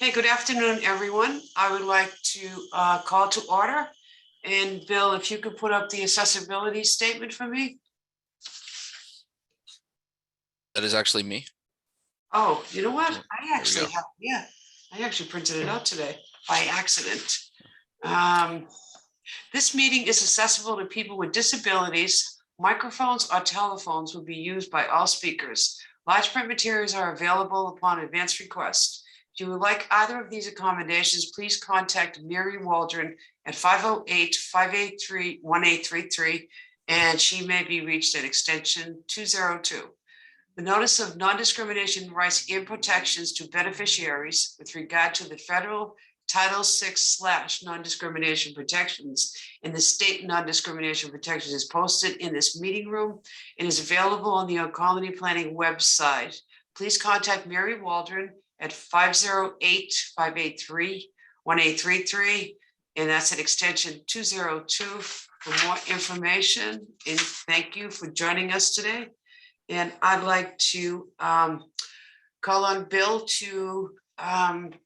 Okay, good afternoon, everyone. I would like to call to order. And Bill, if you could put up the accessibility statement for me. That is actually me. Oh, you know what? There I actually go. have, yeah, I actually printed it out today by accident. This meeting is accessible to people with disabilities. Microphones or telephones will be used by all speakers. Large print materials are available upon advance request. If you would like either of these accommodations, please contact Mary Waldron at 508-583-1833, and she may be reached at extension 202. The notice of non-discrimination rights and protections to beneficiaries with regard to the federal Title VI/ non-discrimination protections and the state non-discrimination protections is posted in this meeting room and is available on the Colony Planning website. Please contact Mary Waldron at 508-583-1833, and that's at extension 202 for more information. And thank you for joining us today. And I'd like to call on Bill to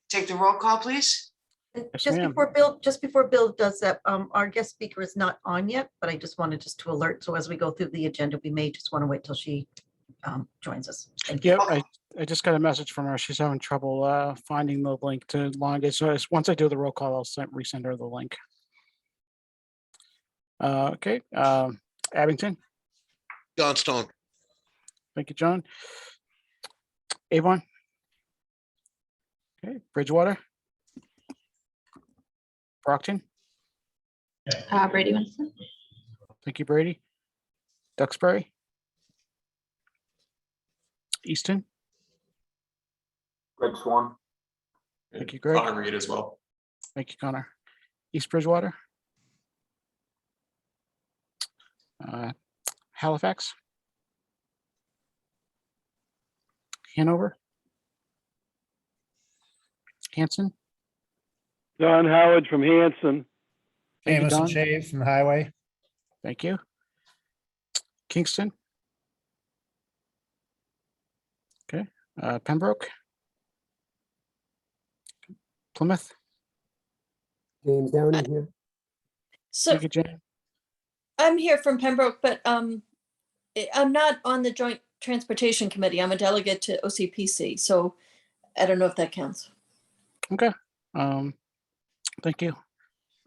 take the roll call, please. Yes, Just ma'am. before Bill does that, our guest speaker is not on yet, but I just wanted to alert. So as we go through the agenda, we may just want to wait till she joins us. Thank you. Yep, I just got a message from her. She's having trouble finding the link to log in. So once I do the roll call, I'll resend her the link. Okay, Abington. John Stone. Thank you, John. Avon. Okay, Bridgewater. Brockton. Brady Winston. Thank you, Brady. Duxbury. Easton. Greg Swan. Thank you, Greg. Connor Reed as well. Thank you, Connor. East Bridgewater. Halifax. Hanover. Hanson. Don Howard from Hanson. Thank you, Amos and Don. Shave from the Highway. Thank you. Kingston. Okay. Pembroke. Plymouth. James Downey here. So Thank you, Jane. I'm here from Pembroke, but I'm not on the Joint Transportation Committee. I'm a delegate to OCPC, so I don't know if that counts. Okay. Thank you.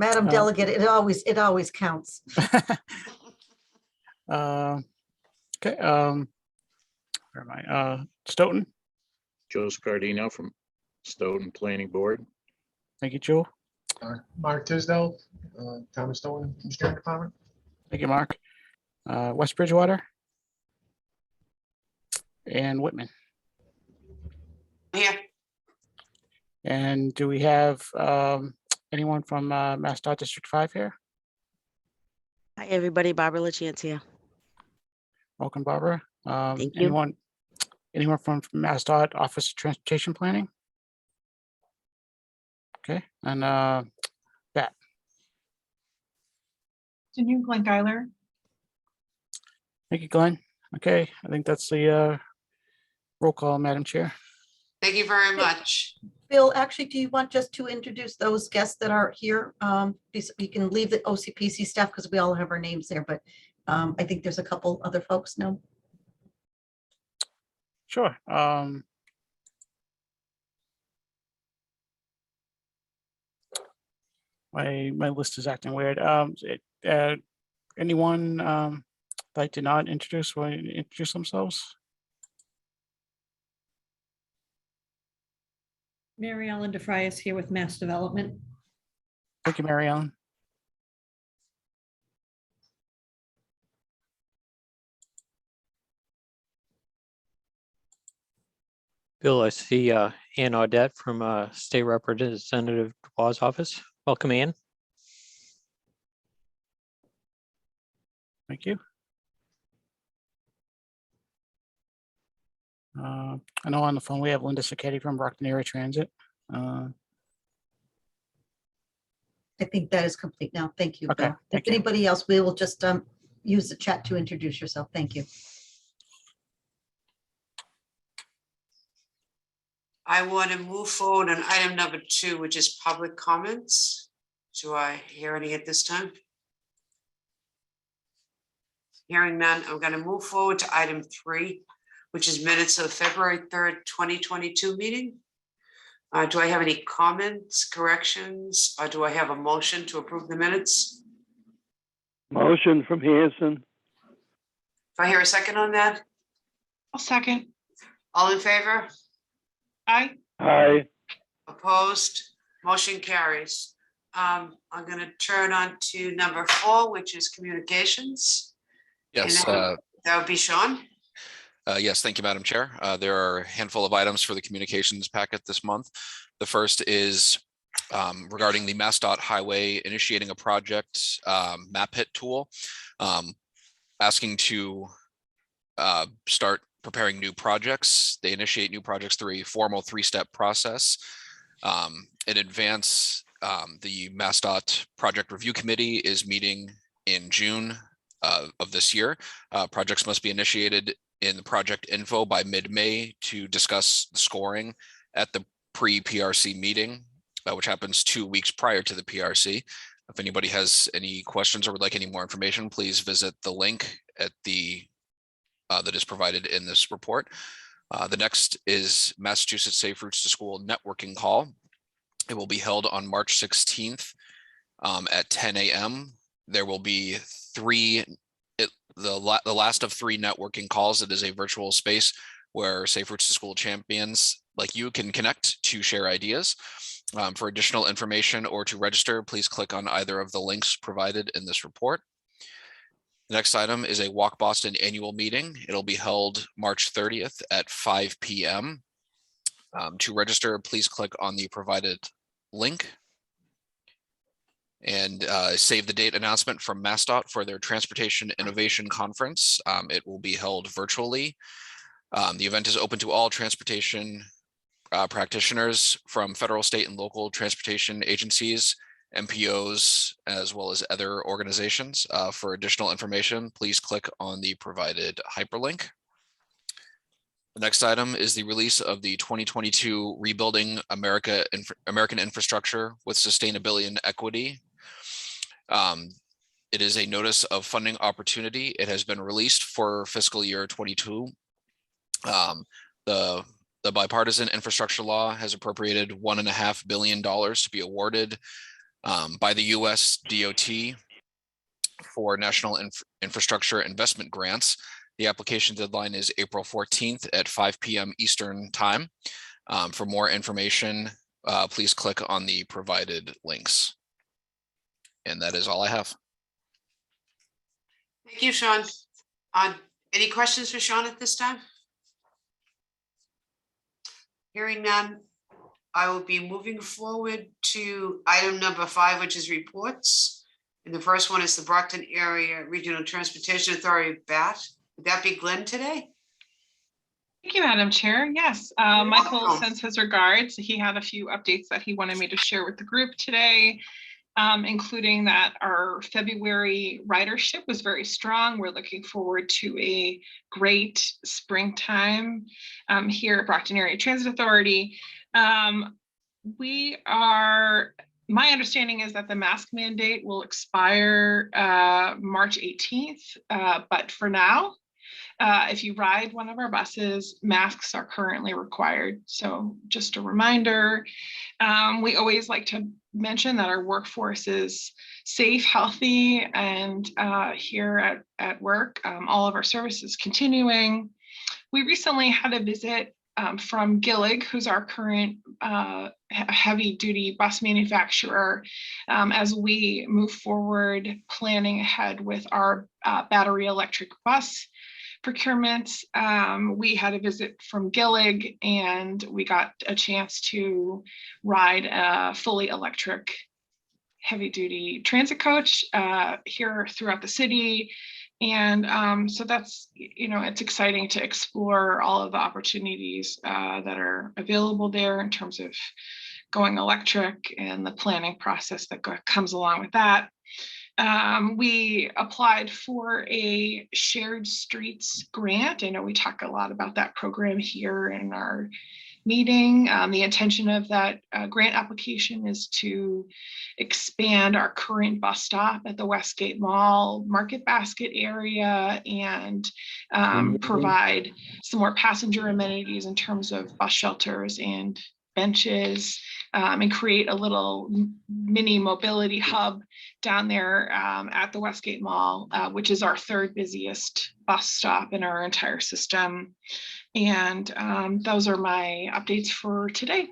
Madam Delegate, it always counts. Okay. Where am I? Stoughton. Joe Scardino from Stoughton Planning Board. Thank you, Joe. Mark Tisdale, Thomas Stone, Engineering Department. Thank you, Mark. West Bridgewater. And Whitman. Here. And do we have anyone from MassDOT District 5 here? Hi, everybody. Barbara LaChance here. Welcome, Barbara. Thank you. Anyone from MassDOT Office of Transportation Planning? Okay, and Bat. Glenn Geiler. Thank you, Glenn. Okay, I think that's the roll call, Madam Chair. Thank you very much. Bill, actually, do you want just to introduce those guests that are here? We can leave the OCPC staff because we all have our names there, but I think there's a couple other folks now. Sure. My list is acting weird. Anyone like to not introduce themselves? Mary Ellen DeFrias here with Mass Development. Thank you, Mary Ellen. Bill, I see Ann Audette from State Representative Dubois' office. Welcome, Ann. Thank you. I know on the phone we have Linda Sacchetti from Brockton Area Transit. I think that is complete now. Thank you, Okay, Bill. thank If you. anybody else, we will just use the chat to introduce yourself. Thank you. I want to move forward on item number 2, which is public comments. Do I hear any at this time? Hearing none, I'm going to move forward to item 3, which is minutes of February 3rd, 2022 meeting. Do I have any comments, corrections, or do I have a motion to approve the minutes? Motion from Hanson. If I hear a second on that, I'll second. all in favor? Aye. Aye. Opposed? Motion carries. I'm going to turn on to number 4, which is communications. Yes, And that would be Sean. yes, thank you, Madam Chair. There are a handful of items for the communications packet this month. The first is regarding the MassDOT Highway initiating a project map hit tool, asking to start preparing new projects. They initiate new projects through a formal 3-step process. In advance, the MassDOT Project Review Committee is meeting in June of this year. Projects must be initiated in the project info by mid-May to discuss the scoring at the pre-PRC meeting, which happens 2 weeks prior to the PRC. If anybody has any questions or would like any more information, please visit the link at the that is provided in this report. The next is Massachusetts Safe Routes to School networking call. It will be held on March 16th at 10 a.m. There will be the last of 3 networking calls. It is a virtual space where Safe Routes to School champions like you can connect to share ideas. For additional information or to register, please click on either of the links provided in this report. The next item is a Walk Boston annual meeting. It'll be held March 30th at 5 p.m. To register, please click on the provided link. And save the date announcement from MassDOT for their Transportation Innovation Conference. It will be held virtually. The event is open to all transportation practitioners from federal, state, and local transportation agencies, MPOs, as well as other organizations. For additional information, please click on the provided hyperlink. The next item is the release of the 2022 Rebuilding American Infrastructure with Sustainability and Equity. It is a notice of funding opportunity. It has been released for fiscal year 22. The bipartisan infrastructure law has appropriated $1.5 billion to be awarded by the US DOT for national infrastructure investment grants. The application deadline is April 14th at 5 p.m. Eastern time. For more information, please click on the provided links. And that is all I have. Thank you, Sean. Any questions for Sean at this time? Hearing none, I will be moving forward to item number 5, which is reports. And the first one is the Brockton Area Regional Transportation Authority, BAT. Would that be Glenn today? Thank you, Madam Chair. Yes, Michael welcome. sends his regards. He had a few updates that he wanted me to share with the group today, including that our February ridership was very strong. We're looking forward to a great springtime here at Brockton Area Transit Authority. My understanding is that the mask mandate will expire March 18th, but for now, if you ride one of our buses, masks are currently required. So just a reminder, we always like to mention that our workforce is safe, healthy, and here at work, all of our services continuing. We recently had a visit from Gillig, who's our current heavy duty bus manufacturer, as we move forward planning ahead with our battery electric bus procurement. We had a visit from Gillig and we got a chance to ride a fully electric heavy duty transit coach here throughout the city. And so that's, it's exciting to explore all of the opportunities that are available there in terms of going electric and the planning process that comes along with that. We applied for a shared streets grant. I know we talk a lot about that program here in our meeting. The intention of that grant application is to expand our current bus stop at the Westgate Mall Market Basket area and provide some more passenger amenities in terms of bus shelters and benches, and create a little mini mobility hub down there at the Westgate Mall, which is our third busiest bus stop in our entire system. And those are my updates for today.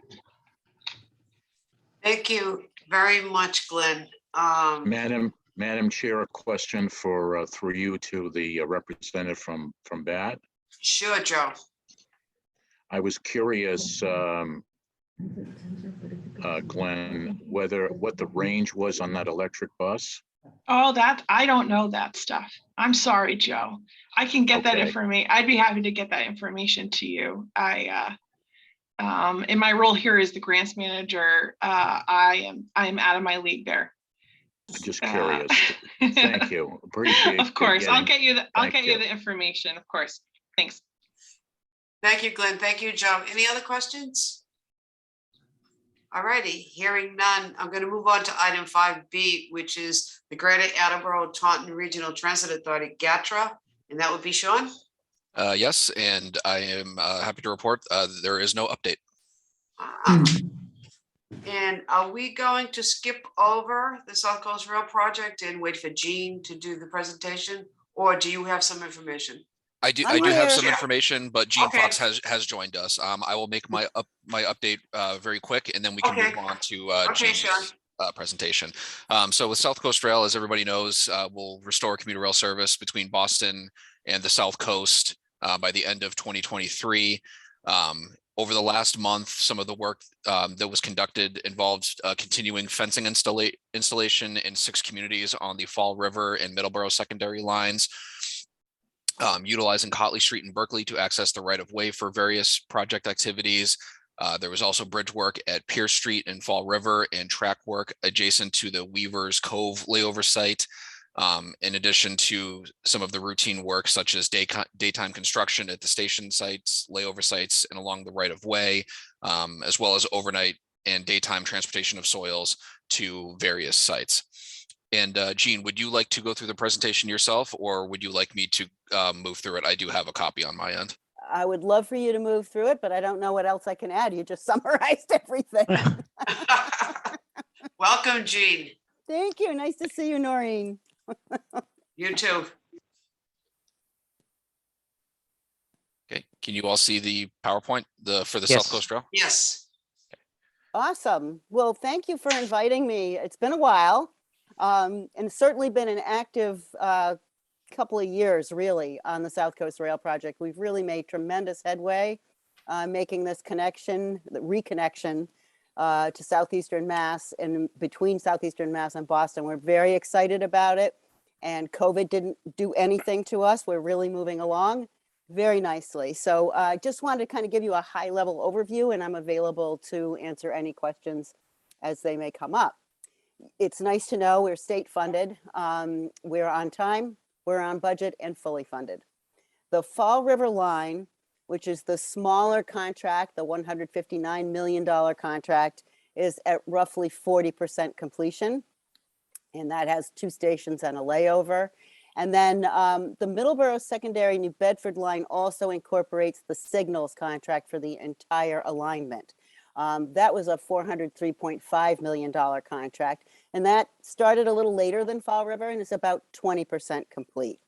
Thank you very much, Glenn. Madam Chair, a question for, through you to the representative from BAT. Sure, Joe. I was curious, Glenn, what the range was on that electric bus? Oh, that I don't know that stuff. I'm sorry, Joe. I can get that Okay. information. I'd be happy to get that information to you. In my role here as the grants manager, I am out of my league there. Just curious. Thank you. Appreciate. Of course, I'll get you Thank you. the information. Of course. Thanks. Thank you, Glenn. Thank you, Joe. Any other questions? All righty, hearing none, I'm going to move on to item 5B, which is the Greater Attleboro Taunton Regional Transit Authority, GATRA, and that would be Sean. Yes, and I am happy to report there is no update. And are we going to skip over the South Coast Rail project and wait for Jean to do the presentation, or do you have some information? I do I'm have here. some information, but Gene Okay. Fox has joined us. I will make my update very quick, and then we can Okay. move on to Okay, Gene's Sean. presentation. So with South Coast Rail, as everybody knows, we'll restore commuter rail service between Boston and the South Coast by the end of 2023. Over the last month, some of the work that was conducted involved continuing fencing installation in 6 communities on the Fall River and Middleborough secondary lines. Utilizing Cotley Street in Berkeley to access the right of way for various project activities. There was also bridge work at Pierce Street and Fall River and track work adjacent to the Weaver's Cove layover site. In addition to some of the routine work such as daytime construction at the station sites, layover sites, and along the right of way, as well as overnight and daytime transportation of soils to various sites. And Gene, would you like to go through the presentation yourself, or would you like me to move through it? I do have a copy on my end. I would love for you to move through it, but I don't know what else I can add. You just summarized everything. Welcome, Jean. Thank you. Nice to see you, Noreen. You too. Okay, can you all see the PowerPoint for the Yes. South Coast Rail? Yes. Awesome. Well, thank you for inviting me. It's been a while, and it's certainly been an active couple of years, really, on the South Coast Rail project. We've really made tremendous headway making this connection, the reconnection to Southeastern Mass and between Southeastern Mass and Boston. We're very excited about it, and COVID didn't do anything to us. We're really moving along very nicely. So I just wanted to kind of give you a high level overview, and I'm available to answer any questions as they may come up. It's nice to know we're state funded. We're on time, we're on budget, and fully funded. The Fall River line, which is the smaller contract, the $159 million contract, is at roughly 40% completion. And that has 2 stations and a layover. And then the Middleborough secondary New Bedford line also incorporates the signals contract for the entire alignment. That was a $403.5 million contract. And that started a little later than Fall River and is about 20% complete.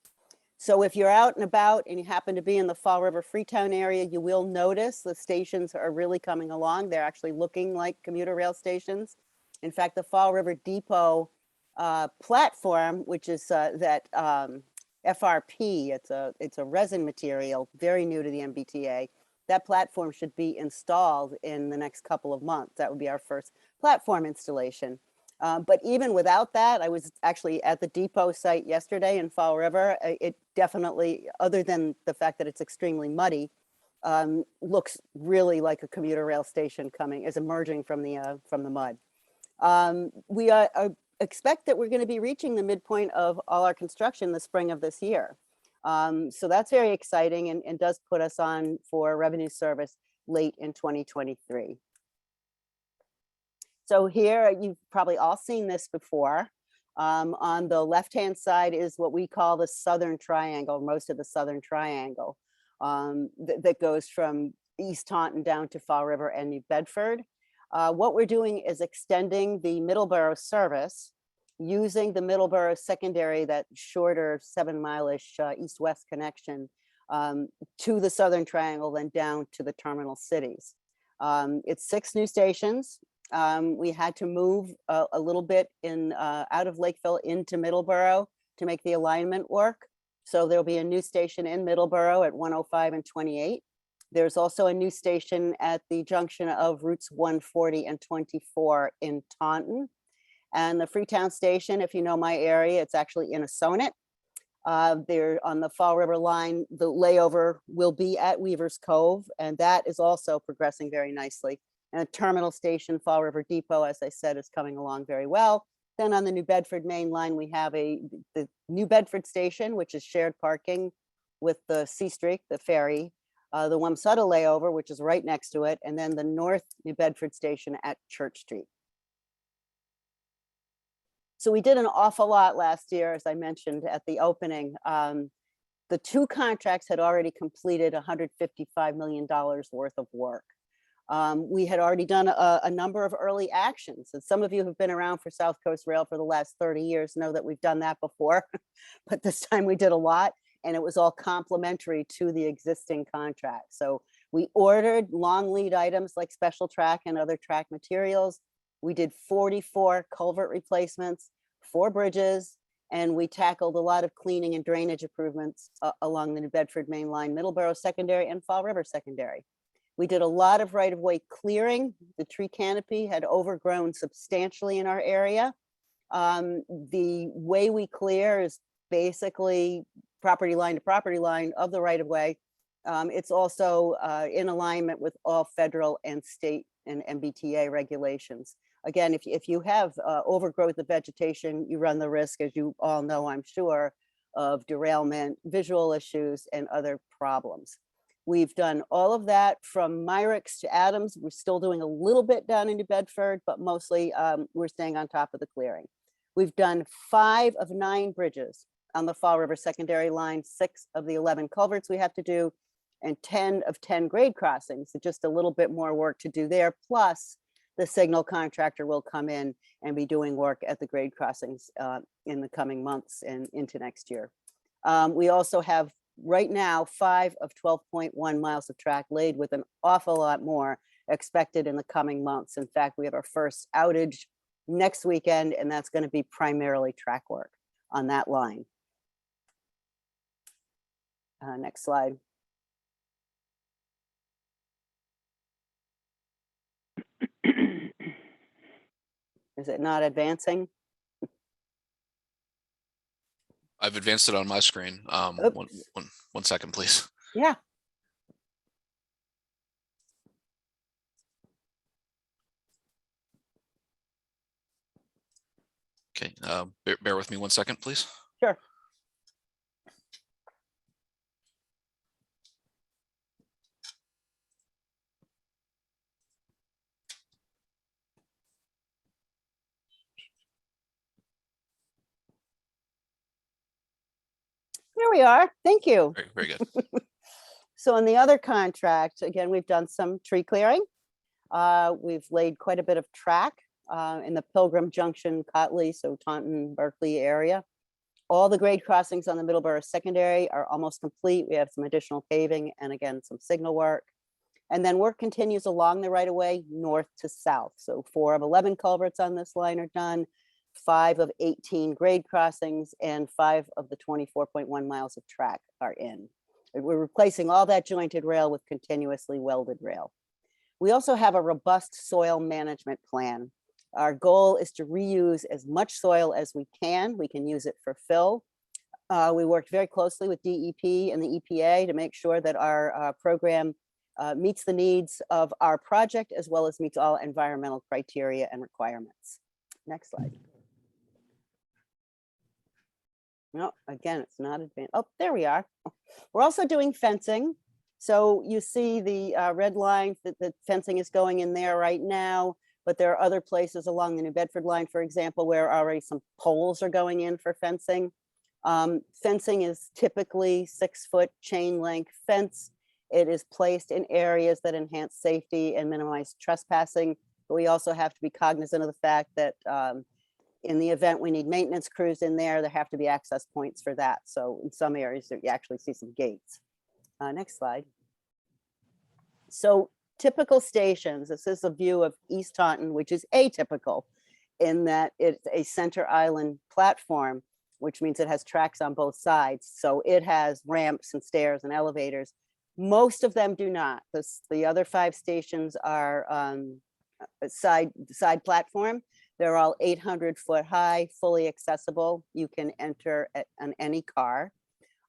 So if you're out and about and you happen to be in the Fall River Freetown area, you will notice the stations are really coming along. They're actually looking like commuter rail stations. In fact, the Fall River Depot platform, which is that FRP, it's a resin material, very new to the MBTA. That platform should be installed in the next couple of months. That would be our first platform installation. But even without that, I was actually at the depot site yesterday in Fall River. It definitely, other than the fact that it's extremely muddy, looks really like a commuter rail station is emerging from the mud. We expect that we're going to be reaching the midpoint of all our construction the spring of this year. So that's very exciting and does put us on for revenue service late in 2023. So here, you've probably all seen this before. On the left-hand side is what we call the Southern Triangle, most of the Southern Triangle, that goes from East Taunton down to Fall River and New Bedford. What we're doing is extending the Middleborough service using the Middleborough secondary, that shorter 7-mile-ish east-west connection to the Southern Triangle, then down to the terminal cities. It's 6 new stations. We had to move a little bit out of Lakeville into Middleborough to make the alignment work. So there'll be a new station in Middleborough at 105 and 28. There's also a new station at the junction of routes 140 and 24 in Taunton. And the Freetown station, if you know my area, it's actually in Assonet. There on the Fall River line, the layover will be at Weaver's Cove, and that is also progressing very nicely. And a terminal station, Fall River Depot, as I said, is coming along very well. Then on the New Bedford main line, we have the New Bedford station, which is shared parking with the C Streak, the ferry, the Wamsutta layover, which is right next to it, and then the North New Bedford station at Church Street. So we did an awful lot last year, as I mentioned at the opening. The 2 contracts had already completed $155 million worth of work. We had already done a number of early actions. And some of you have been around for South Coast Rail for the last 30 years know that we've done that before, but this time we did a lot, and it was all complementary to the existing contract. So we ordered long lead items like special track and other track materials. We did 44 culvert replacements, 4 bridges, and we tackled a lot of cleaning and drainage improvements along the New Bedford main line, Middleborough secondary and Fall River secondary. We did a lot of right-of-way clearing. The tree canopy had overgrown substantially in our area. The way we clear is basically property line to property line of the right-of-way. It's also in alignment with all federal and state and MBTA regulations. Again, if you have overgrowth of vegetation, you run the risk, as you all know, I'm sure, of derailment, visual issues, and other problems. We've done all of that from Myrick's to Adams. We're still doing a little bit down in New Bedford, but mostly we're staying on top of the clearing. We've done 5 of 9 bridges on the Fall River secondary line, 6 of the 11 culverts we have to do, and 10 of 10 grade crossings. So just a little bit more work to do there. Plus, the signal contractor will come in and be doing work at the grade crossings in the coming months and into next year. We also have right now 5 of 12.1 miles of track laid, with an awful lot more expected in the coming months. In fact, we have our first outage next weekend, and that's going to be primarily track work on that line. Next slide. Is it not advancing? I've advanced it on my screen. One second, please. Yeah. Okay, bear with me 1 second, please. Sure. There we are. Thank you. Very good. So in the other contract, again, we've done some tree clearing. We've laid quite a bit of track in the Pilgrim Junction, Cotley, so Taunton, Berkeley area. All the grade crossings on the Middleborough secondary are almost complete. We have some additional paving and again, some signal work. And then work continues along the right of way, north to south. So 4 of 11 culverts on this line are done, 5 of 18 grade crossings, and 5 of the 24.1 miles of track are in. We're replacing all that jointed rail with continuously welded rail. We also have a robust soil management plan. Our goal is to reuse as much soil as we can. We can use it for fill. We worked very closely with DEP and the EPA to make sure that our program meets the needs of our project, as well as meets all environmental criteria and requirements. Next slide. No, again, it's not advanced. Oh, there we are. We're also doing fencing. So you see the red line that the fencing is going in there right now, but there are other places along the New Bedford line, for example, where already some poles are going in for fencing. Fencing is typically 6-foot chain link fence. It is placed in areas that enhance safety and minimize trespassing. But we also have to be cognizant of the fact that in the event we need maintenance crews in there, there have to be access points for that. So in some areas, you actually see some gates. Next slide. So typical stations, this is a view of East Taunton, which is atypical in that it's a center island platform, which means it has tracks on both sides. So it has ramps and stairs and elevators. Most of them do not. The other 5 stations are side platform. They're all 800-foot high, fully accessible. You can enter on any car.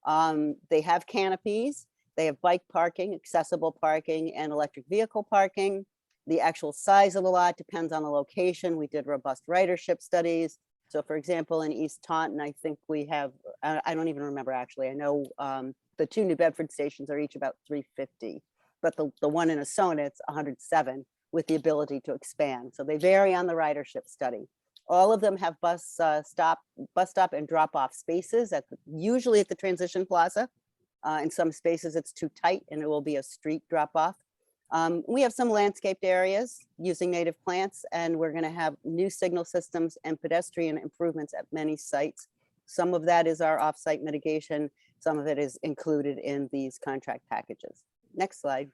They have canopies. They have bike parking, accessible parking, and electric vehicle parking. The actual size of the lot depends on the location. We did robust ridership studies. So for example, in East Taunton, I think we have, I don't even remember actually. I know the 2 New Bedford stations are each about 350, but the one in Asona, it's 107 with the ability to expand. So they vary on the ridership study. All of them have bus stop and drop off spaces usually at the transition plaza. In some spaces it's too tight and it will be a street drop off. We have some landscaped areas using native plants, and we're going to have new signal systems and pedestrian improvements at many sites. Some of that is our off-site mitigation. Some of it is included in these contract packages. Next slide.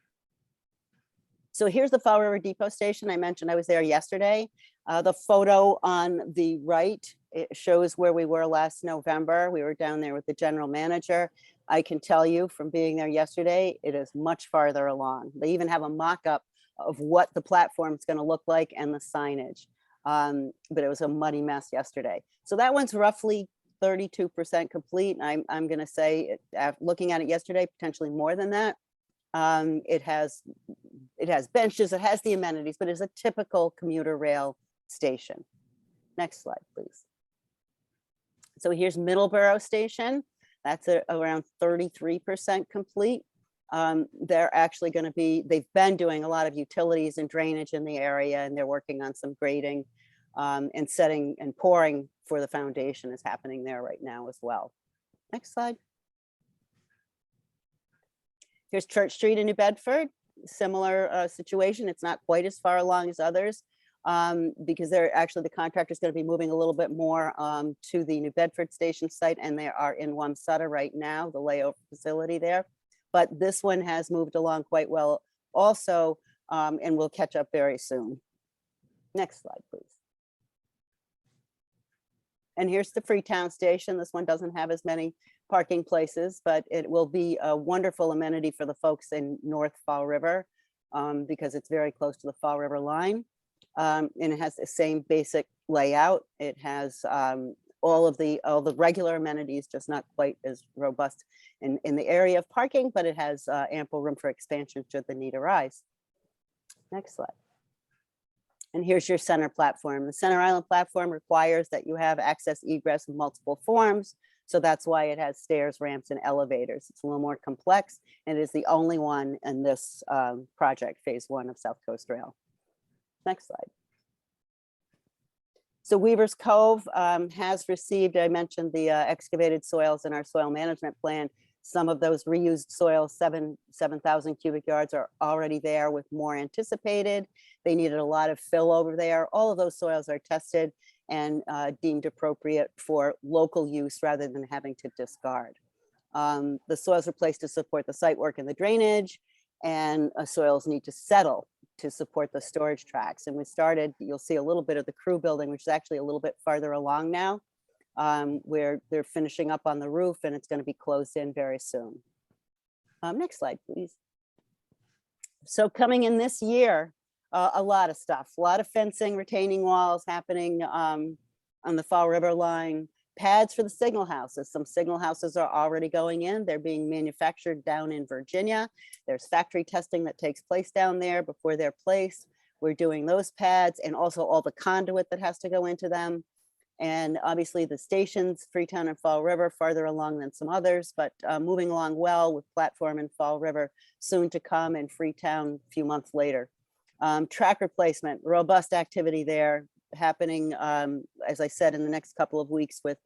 So here's the Fall River Depot Station. I mentioned I was there yesterday. The photo on the right, it shows where we were last November. We were down there with the general manager. I can tell you from being there yesterday, it is much farther along. They even have a mock-up of what the platform is going to look like and the signage. But it was a muddy mess yesterday. So that one's roughly 32% complete. I'm going to say, looking at it yesterday, potentially more than that. It has benches, it has the amenities, but it's a typical commuter rail station. Next slide, please. So here's Middleborough Station. That's around 33% complete. They're actually going to be, they've been doing a lot of utilities and drainage in the area, and they're working on some grading and setting and pouring for the foundation is happening there right now as well. Next slide. Here's Church Street in New Bedford. Similar situation. It's not quite as far along as others because they're actually, the contractor is going to be moving a little bit more to the New Bedford station site, and they are in Wamsutta right now, the layover facility there. But this one has moved along quite well also, and we'll catch up very soon. Next slide, please. And here's the Freetown Station. This one doesn't have as many parking places, but it will be a wonderful amenity for the folks in North Fall River because it's very close to the Fall River line. And it has the same basic layout. It has all the regular amenities, just not quite as robust in the area of parking, but it has ample room for expansion should the need arise. Next slide. And here's your center platform. The center island platform requires that you have access egress in multiple forms. So that's why it has stairs, ramps, and elevators. It's a little more complex, and it is the only one in this project, phase 1 of South Coast Rail. Next slide. So Weaver's Cove has received, I mentioned the excavated soils in our soil management plan. Some of those reused soils, 7,000 cubic yards, are already there with more anticipated. They needed a lot of fill over there. All of those soils are tested and deemed appropriate for local use rather than having to discard. The soils are placed to support the site work and the drainage, and soils need to settle to support the storage tracks. And we started, you'll see a little bit of the crew building, which is actually a little bit farther along now, where they're finishing up on the roof, and it's going to be closed in very soon. Next slide, please. So coming in this year, a lot of stuff, a lot of fencing, retaining walls happening on the Fall River line, pads for the signal houses. Some signal houses are already going in. They're being manufactured down in Virginia. There's factory testing that takes place down there before they're placed. We're doing those pads and also all the conduit that has to go into them. And obviously the stations, Freetown and Fall River, farther along than some others, but moving along well with platform in Fall River soon to come, and Freetown a few months later. Track replacement, robust activity there happening, as I said, in the next couple of weeks, with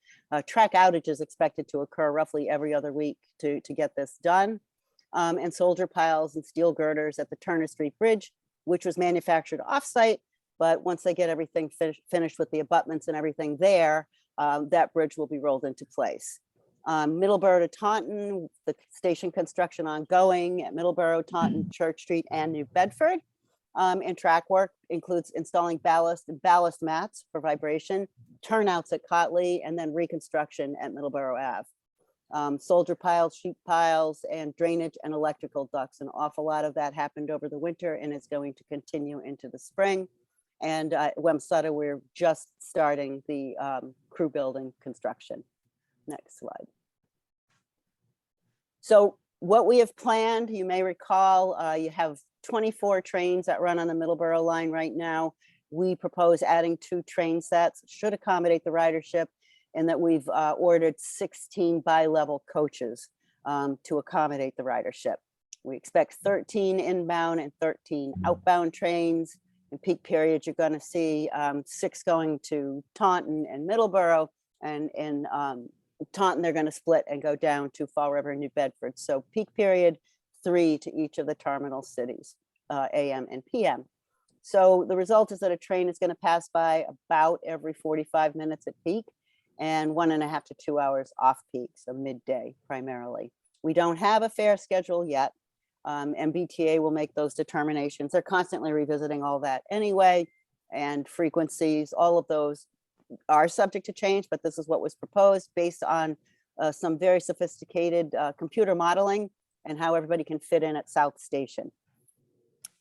track outages expected to occur roughly every other week to get this done. And soldier piles and steel girders at the Turner Street Bridge, which was manufactured offsite. But once they get everything finished with the abutments and everything there, that bridge will be rolled into place. Middleborough to Taunton, the station construction ongoing at Middleborough, Taunton, Church Street, and New Bedford. And track work includes installing ballast mats for vibration, turnouts at Cotley, and then reconstruction at Middleborough Ave. Soldier piles, sheet piles, and drainage and electrical ducts. An awful lot of that happened over the winter and is going to continue into the spring. And at Wamsutta, we're just starting the crew building construction. Next slide. So what we have planned, you may recall, you have 24 trains that run on the Middleborough line right now. We propose adding 2 train sets, should accommodate the ridership, and that we've ordered 16 bi-level coaches to accommodate the ridership. We expect 13 inbound and 13 outbound trains. In peak periods, you're going to see 6 going to Taunton and Middleborough, and in Taunton, they're going to split and go down to Fall River and New Bedford. So peak period, 3 to each of the terminal cities, AM and PM. So the result is that a train is going to pass by about every 45 minutes at peak, and 1.5 to 2 hours off peak, so midday primarily. We don't have a fare schedule yet. MBTA will make those determinations. They're constantly revisiting all that anyway, and frequencies, all of those are subject to change, but this is what was proposed based on some very sophisticated computer modeling and how everybody can fit in at South Station.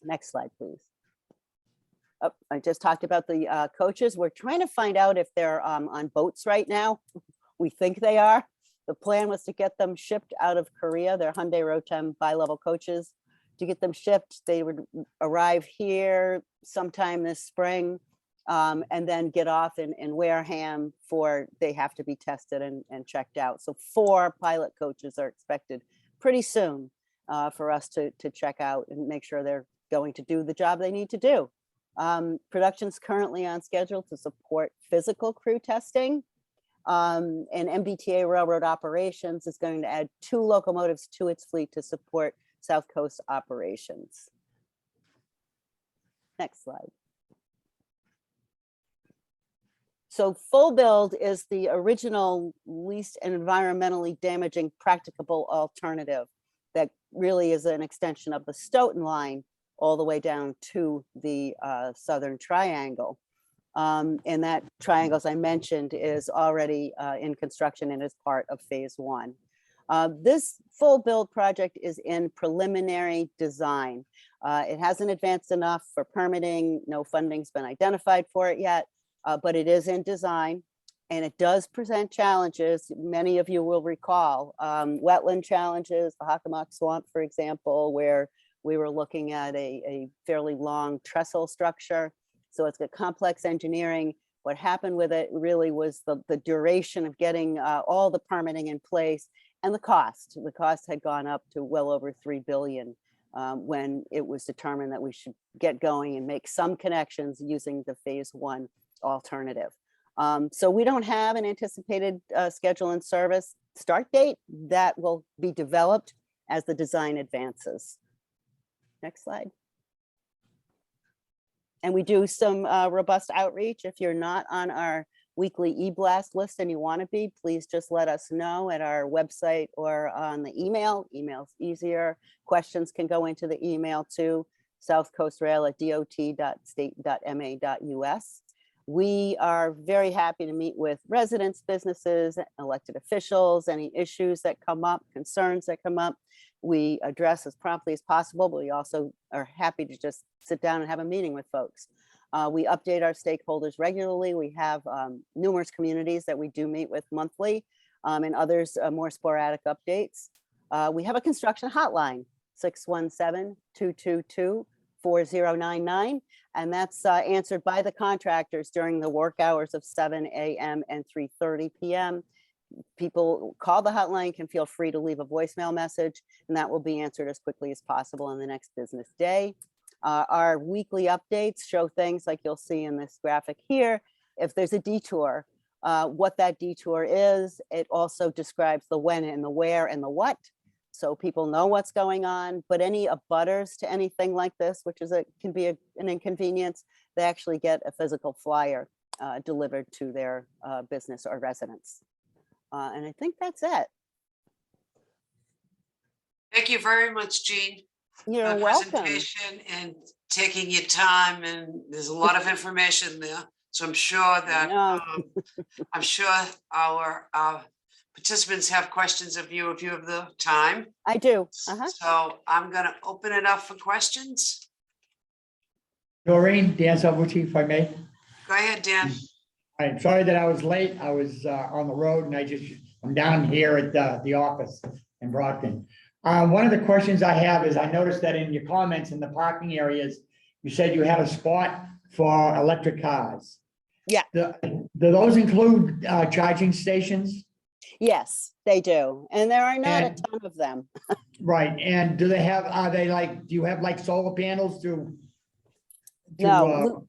Next slide, please. Oh, I just talked about the coaches. We're trying to find out if they're on boats right now. We think they are. The plan was to get them shipped out of Korea. They're Hyundai Rotem bi-level coaches. To get them shipped, they would arrive here sometime this spring, and then get off in Wareham for, they have to be tested and checked out. So 4 pilot coaches are expected pretty soon for us to check out and make sure they're going to do the job they need to do. Production's currently on schedule to support physical crew testing. And MBTA Railroad Operations is going to add 2 locomotives to its fleet to support South Coast operations. Next slide. So full build is the original least environmentally damaging practicable alternative that really is an extension of the Stoughton line all the way down to the Southern Triangle. And that triangle, as I mentioned, is already in construction and is part of phase 1. This full build project is in preliminary design. It hasn't advanced enough for permitting. No funding's been identified for it yet, but it is in design, and it does present challenges. Many of you will recall wetland challenges, the Hockomock Swamp, for example, where we were looking at a fairly long trestle structure. So it's got complex engineering. What happened with it really was the duration of getting all the permitting in place, and the cost. The cost had gone up to well over $3 billion when it was determined that we should get going and make some connections using the phase 1 alternative. So we don't have an anticipated schedule and service start date. That will be developed as the design advances. Next slide. And we do some robust outreach. If you're not on our weekly e-blast list and you want to be, please just let us know at our website or on the email. Email's easier. Questions can go into the email to southcoastrail@dot.state.ma.us. We are very happy to meet with residents, businesses, elected officials, any issues that come up, concerns that come up. We address as promptly as possible, but we also are happy to just sit down and have a meeting with folks. We update our stakeholders regularly. We have numerous communities that we do meet with monthly, and others more sporadic updates. We have a construction hotline, 617-222-4644. 4099. And that's answered by the contractors during the work hours of 7 a.m. and 3:30 p.m. People call the hotline, can feel free to leave a voicemail message, and that will be answered as quickly as possible in the next business day. Our weekly updates show things like you'll see in this graphic here. If there's a detour, what that detour is. It also describes the when and the where and the what, so people know what's going on. But any abutters to anything like this, which is can be an inconvenience, they actually get a physical flyer delivered to their business or residence. And I think that's it. Thank you very much, Jean. You're for the welcome. presentation and taking your time, and there's a lot of information there. So I'm sure that, No. I'm sure our participants have questions of you if you have the time. I do. So I'm gonna open it up for questions. Doreen, Dan Salvucci, if I may. Go ahead, Dan. I'm sorry that I was late. I was on the road and I'm down here at the office in Brockton. One of the questions I have is, I noticed that in your comments in the parking areas, you said you had a spot for electric cars. Yeah. Do those include charging stations? Yes, they do. And there are not a And- ton of them. Right, and do you have like solar panels to? No.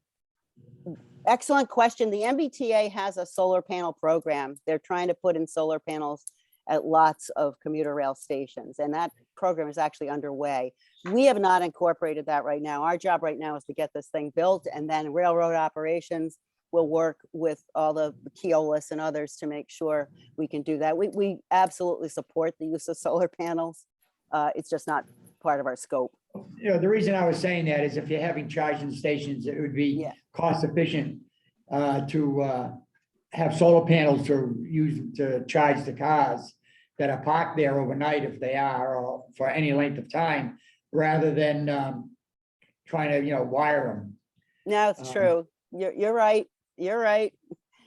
Excellent question. The MBTA has a solar panel program. They're trying to put in solar panels at lots of commuter rail stations, and that program is actually underway. We have not incorporated that right now. Our job right now is to get this thing built, and then railroad operations will work with all the Keolis and others to make sure we can do that. We absolutely support the use of solar panels. It's just not part of our scope. The reason I was saying that is if you're having charging stations, it would be cost efficient to have solar panels to use to charge the cars that are parked there overnight, if they are, or for any length of time, rather than trying to, wire them. No, it's true. You're right. You're right.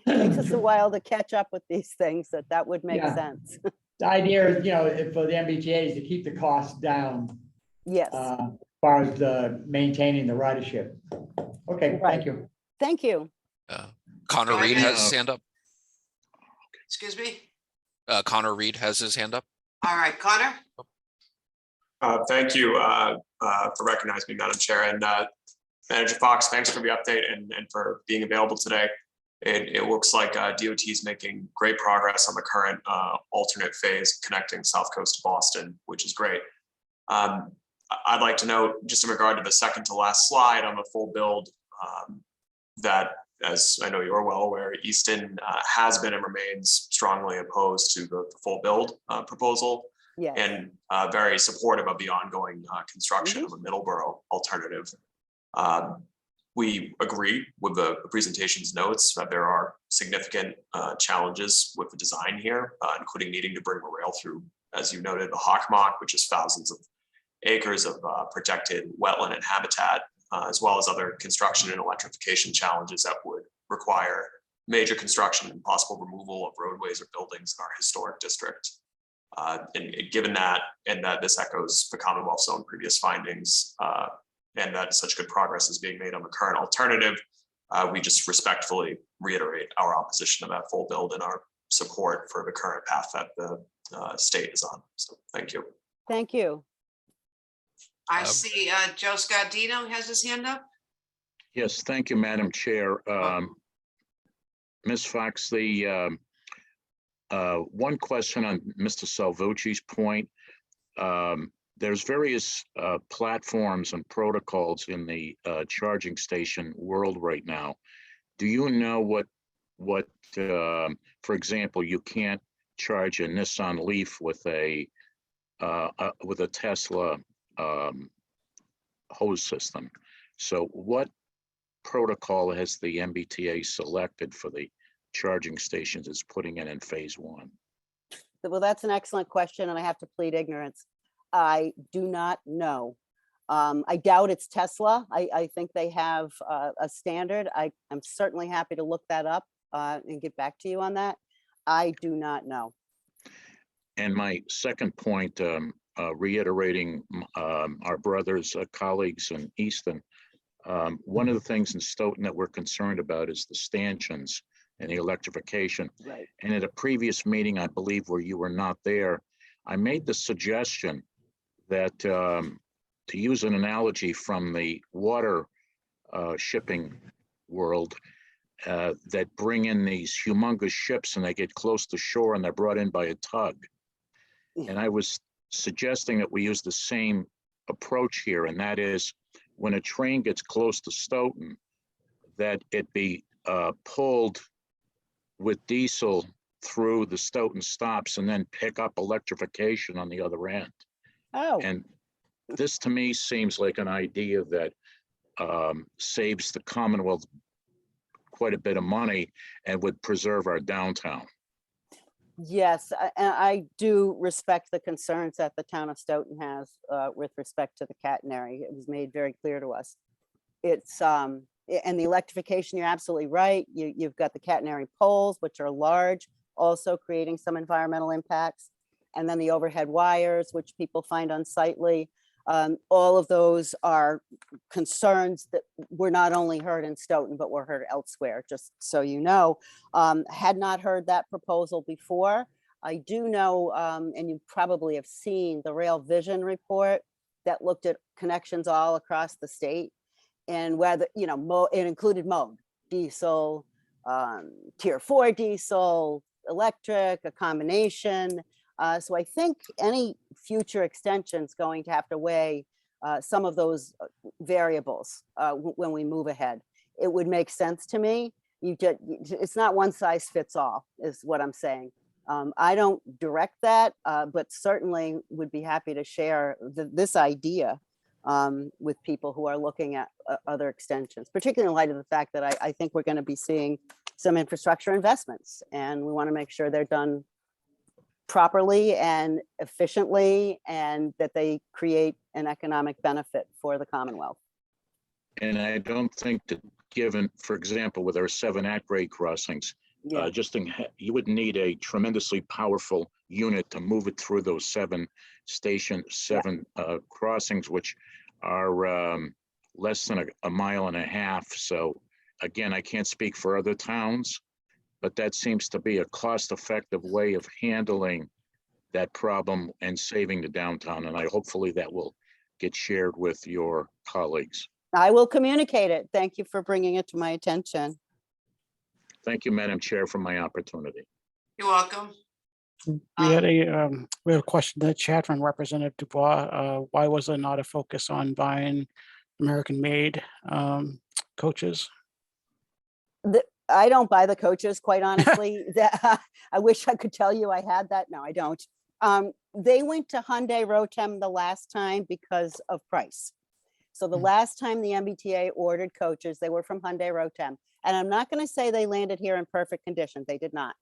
Takes us a while to catch up with these things, that would make Yeah. sense. The idea is, for the MBTA is to keep the costs down. Yes. As far as maintaining the ridership. Okay, thank you. Thank you. Connor Reed has his hand up. Excuse me? Connor Reed has his hand up. All right, Connor? Thank you for recognizing me, Madam Chair. And Manager Fox, thanks for the update and for being available today. It looks like DOT is making great progress on the current alternate phase connecting South Coast to Boston, which is great. I'd like to note, just in regard to the second to last slide on the full build, that, as I know you're well aware, Easton has been and remains strongly opposed to the full build proposal. Yes. And very supportive of the ongoing construction of a Middleborough alternative. We agree with the presentation's notes that there are significant challenges with the design here, including needing to bring a rail through, as you noted, the Hockomock, which is thousands of acres of protected wetland and habitat, as well as other construction and electrification challenges that would require major construction and possible removal of roadways or buildings in our historic district. And given that, and that this echoes the Commonwealth's own previous findings, and that such good progress is being made on the current alternative, we just respectfully reiterate our opposition to that full build and our support for the current path that the state is on. So thank you. Thank you. I see Joe Scardino has his hand up. Yes, thank you, Madam Chair. Ms. Fox, the one question on Mr. Salvucci's point. There's various platforms and protocols in the charging station world right now. Do you know what for example, you can't charge a Nissan Leaf with a Tesla hose system. So what protocol has the MBTA selected for the charging stations it's putting in phase one? Well, that's an excellent question, and I have to plead ignorance. I do not know. I doubt it's Tesla. I think they have a standard. I'm certainly happy to look that up and get back to you on that. I do not know. And my second point, reiterating our brothers, colleagues in Easton. One of the things in Stoughton that we're concerned about is the stanchions and the electrification. Right. And at a previous meeting, I believe where you were not there, I made the suggestion that to use an analogy from the water shipping world, that bring in these humongous ships and they get close to shore and they're brought in by a tug. And I was suggesting that we use the same approach here, and that is when a train gets close to Stoughton, that it be pulled with diesel through the Stoughton stops and then pick up electrification on the other end. Oh, And this to me seems like an idea that saves the Commonwealth quite a bit of money and would preserve our downtown. yes, and I do respect the concerns that the town of Stoughton has with respect to the catenary. It was made very clear to us. It's and the electrification, you're absolutely right. You've got the catenary poles, which are large, also creating some environmental impacts. And then the overhead wires, which people find unsightly. All of those are concerns that were not only heard in Stoughton, but were heard elsewhere, just so you know. Had not heard that proposal before. I do know, and you probably have seen the Rail Vision report that looked at connections all across the state, and whether, you know, it included mode, diesel, tier 4 diesel, electric, a combination. So I think any future extension is going to have to weigh some of those variables when we move ahead. It would make sense to me. It's not one size fits all, is what I'm saying. I don't direct that, but certainly would be happy to share this idea with people who are looking at other extensions, particularly in light of the fact that I think we're going to be seeing some infrastructure investments, and we want to make sure they're done properly and efficiently, and that they create an economic benefit for the Commonwealth. And I don't think that, given, for example, with our 7 at-grade crossings, Yeah. you would need a tremendously powerful unit to move it through those 7 crossings, which are less than a mile and a half. So again, I can't speak for other towns, but that seems to be a cost-effective way of handling that problem and saving the downtown. And hopefully that will get shared with your colleagues. I will communicate it. Thank you for bringing it to my attention. Thank you, Madam Chair, for my opportunity. You're welcome. We had a question in the chat from Representative Dubois. Why was there not a focus on buying American-made coaches? I don't buy the coaches, quite honestly. I wish I could tell you I had that. No, I don't. They went to Hyundai Rotem the last time because of price. So the last time the MBTA ordered coaches, they were from Hyundai Rotem. And I'm not going to say they landed here in perfect condition. They did not.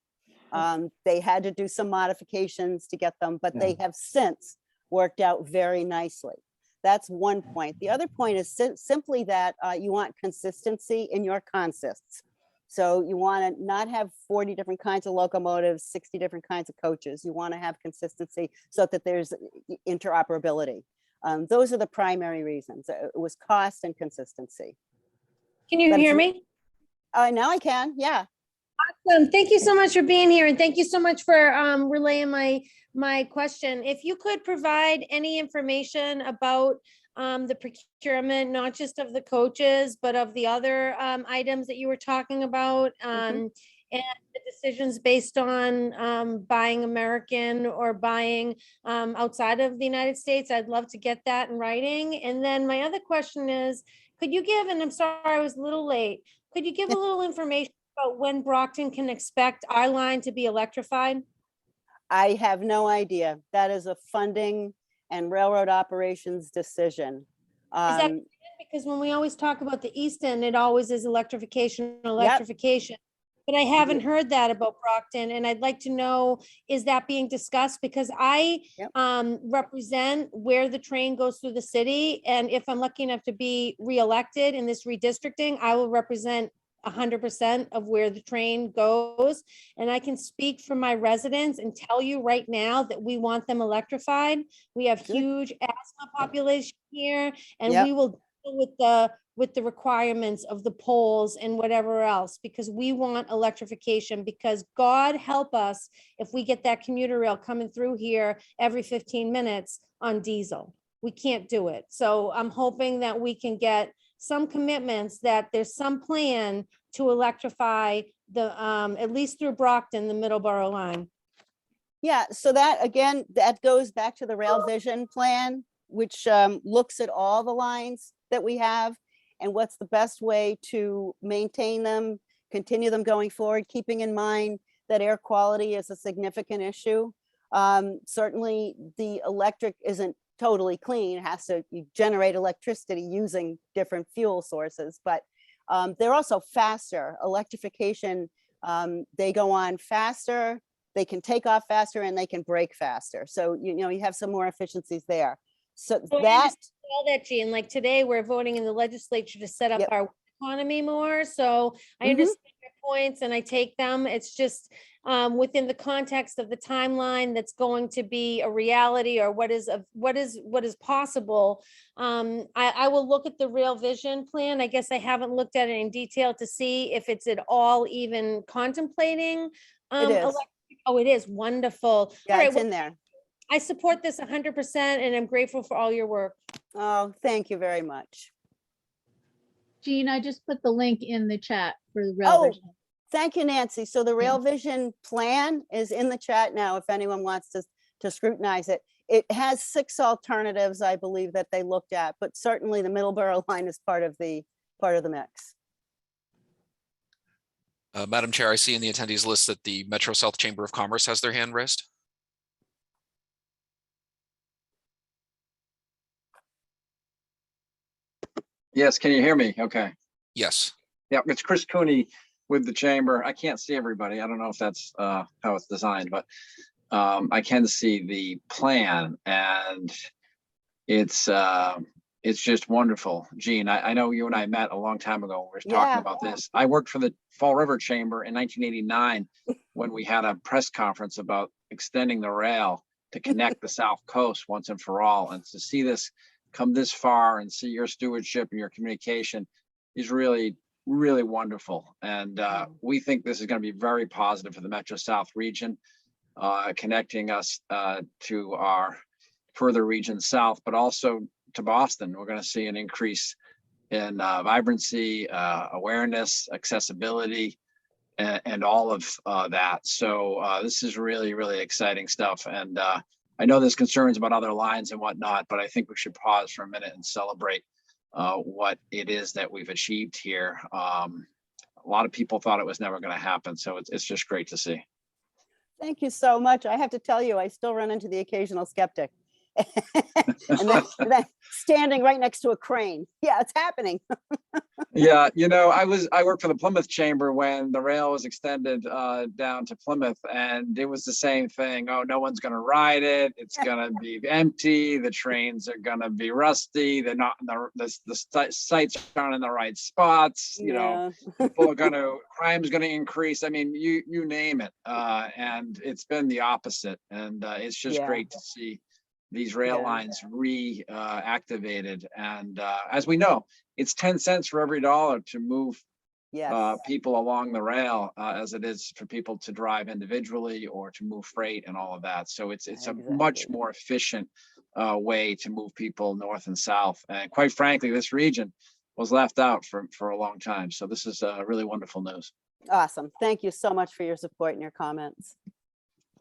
They had to do some modifications to get them, but they have since worked out very nicely. That's one point. The other point is simply that you want consistency in your consists. So you want to not have 40 different kinds of locomotives, 60 different kinds of coaches. You want to have consistency so that there's interoperability. Those are the primary reasons. It was cost and consistency. Can you hear me? Now I can, yeah. Awesome. Thank you so much for being here, and thank you so much for relaying my question. If you could provide any information about the procurement, not just of the coaches, but of the other items that you were talking about, and the decisions based on buying American or buying outside of the United States. I'd love to get that in writing. And then my other question is, could you give, and I'm sorry I was a little late, could you give a little information about when Brockton can expect our line to be electrified? I have no idea. That is a funding and railroad operations decision. Is that because when we always talk about the Easton, it always is electrification, electrification. But I haven't heard that about Brockton, and I'd like to know, is that being discussed? Because I represent where the train goes through the city, and if I'm lucky enough to be reelected in this redistricting, I will represent 100% of where the train goes. And I can speak for my residents and tell you right now that we want them electrified. We have huge asthma population here, and we will deal with the requirements of the poles and whatever else, because we want electrification, because God help us if we get that commuter rail coming through here every 15 minutes on diesel. We can't do it. So I'm hoping that we can get some commitments, that there's some plan to electrify the, at least through Brockton, the Middleborough line. Yeah, so that, again, that goes back to the Rail Vision Plan, which looks at all the lines that we have and what's the best way to maintain them, continue them going forward, keeping in mind that air quality is a significant issue. Certainly the electric isn't totally clean. It has to generate electricity using different fuel sources, but they're also faster. Electrification, they go on faster, they can take off faster, and they can brake faster. So, you have some more efficiencies there. So that. All that, Jean, like today, we're voting in the legislature to set up our economy more. So I understand your points and I take them. It's just within the context of the timeline that's going to be a reality, or what is possible. I will look at the Rail Vision Plan. I guess I haven't looked at it in detail to see if it's at all even contemplating. It is. Oh, it is wonderful. Yeah, All right, it's in there. I support this 100% and I'm grateful for all your work. Oh, thank you very much. Jean, I just put the link in the chat for the Rail Vision. Thank you, Nancy. So the Rail Vision Plan is in the chat now, if anyone wants to scrutinize it. It has 6 alternatives, I believe, that they looked at, but certainly the Middleborough line is part of the mix. Madam Chair, I see in the attendees list that the Metro South Chamber of Commerce has their hand raised. Yes, can you hear me? Okay. Yes. Yeah, it's Chris Cooney with the chamber. I can't see everybody. I don't know if that's how it's designed, but I can see the plan, and it's just wonderful. Jean, I know you and I met a long time ago. We were talking about this. I worked for the Fall River Chamber in 1989 when we had a press conference about extending the rail to connect the South Coast once and for all. And to see this come this far and see your stewardship and your communication is really, really wonderful. And we think this is going to be very positive for the Metro South region, connecting us to our further regions south, but also to Boston. We're going to see an increase in vibrancy, awareness, accessibility, and all of that. So this is really, really exciting stuff. And I know there's concerns about other lines and whatnot, but I think we should pause for a minute and celebrate what it is that we've achieved here. A lot of people thought it was never going to happen. So it's just great to see. Thank you so much. I have to tell you, I still run into the occasional skeptic. And then standing right next to a crane. Yeah, it's happening. Yeah, I worked for the Plymouth Chamber when the rail was extended down to Plymouth, and it was the same thing. Oh, no one's going to ride it. It's going to be empty. The trains are going to be rusty. They're not. The sites aren't in the right spots. People are going to. Crime's going to increase. I mean, you name it. And it's been the opposite. And it's just great to see these rail lines reactivated. And as we know, it's 10 cents for every dollar to move people along the rail as it is for people to drive individually or to move freight and all of that. So it's a much more efficient way to move people north and south. And quite frankly, this region was left out for a long time. So this is really wonderful news. Awesome. Thank you so much for your support and your comments.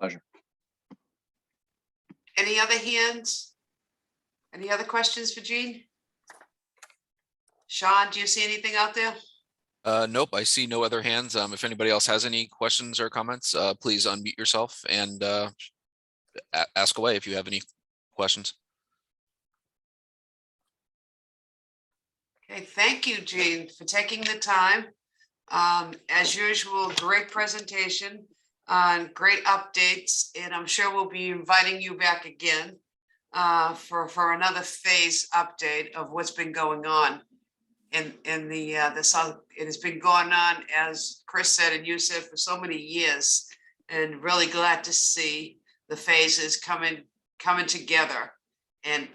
Pleasure. Any other hands? Any other questions for Jean? Sean, do you see anything out there? Nope, I see no other hands. If anybody else has any questions or comments, please unmute yourself and ask away if you have any questions. Okay, thank you, Jean, for taking the time. As usual, great presentation, great updates, and I'm sure we'll be inviting you back again for another phase update of what's been going on. in the South. It has been going on, as Chris said and you said, for so many years, and really glad to see the phases coming together. And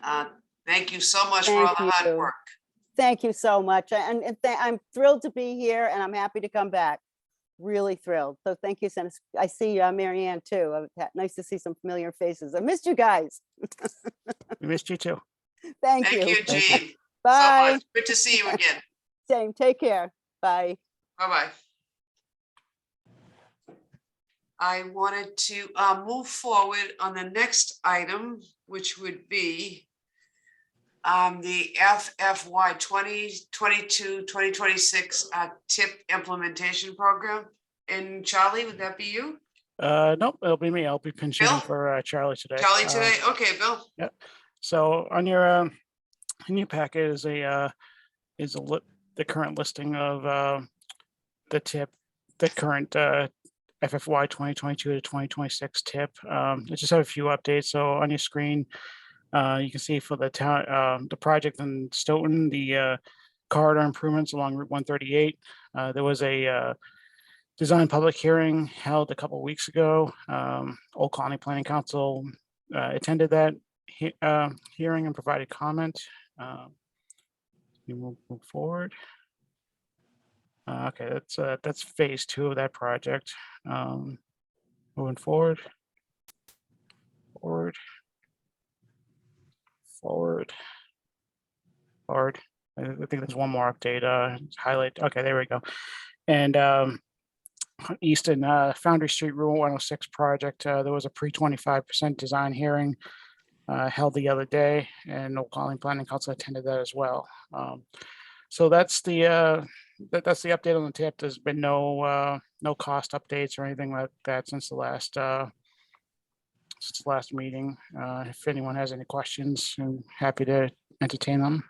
thank you so much for all Thank the hard you. work. Thank you so much. I'm thrilled to be here and I'm happy to come back. Really thrilled. So thank you, Senator. I see Mary Ann too. Nice to see some familiar faces. I missed you guys. We missed you too. Thank Thank you. you, Jean. Bye. So much. Good to see you again. Same. Take care. Bye. Bye-bye. I wanted to move forward on the next item, which would be the FFY 2022-2026 TIP implementation program. And Charlie, would that be you? Nope, it'll be me. I'll be pinch hitting Bill? for Charlie today. Charlie today? Okay, Bill. Yeah. So on your in your packet is the current listing of the TIP, the current FFY 2022 to 2026 TIP. I just have a few updates. So on your screen, you can see for the town, the project in Stoughton, the corridor improvements along Route 138. There was a design public hearing held a couple of weeks ago. Old Colony Planning Council attended that hearing and provided comment. We will move forward. Okay, that's phase 2 of that project. Moving forward. Forward. I think there's one more update. Highlight. Okay, there we go. And Easton Foundry Street Route 106 project. There was a pre-25% design hearing held the other day, and Old Colony Planning Council attended that as well. So that's the update on the TIP. There's been no cost updates or anything like that since the last meeting. If anyone has any questions, I'm happy to entertain them.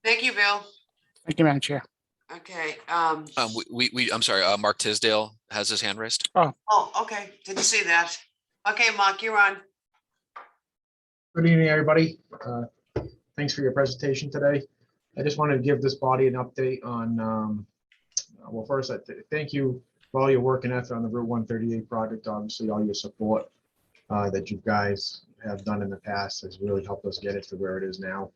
Thank you, Bill. Thank you, Madam Chair. Okay. I'm sorry, Mark Tisdale has his hand raised. Oh, okay. Didn't see that. Okay, Mark, you're on. Good evening, everybody. Thanks for your presentation today. I just wanted to give this body an update on, well, first, thank you for all your work and effort on the Route 138 project. Obviously, all your support that you guys have done in the past has really helped us get it to where it is now.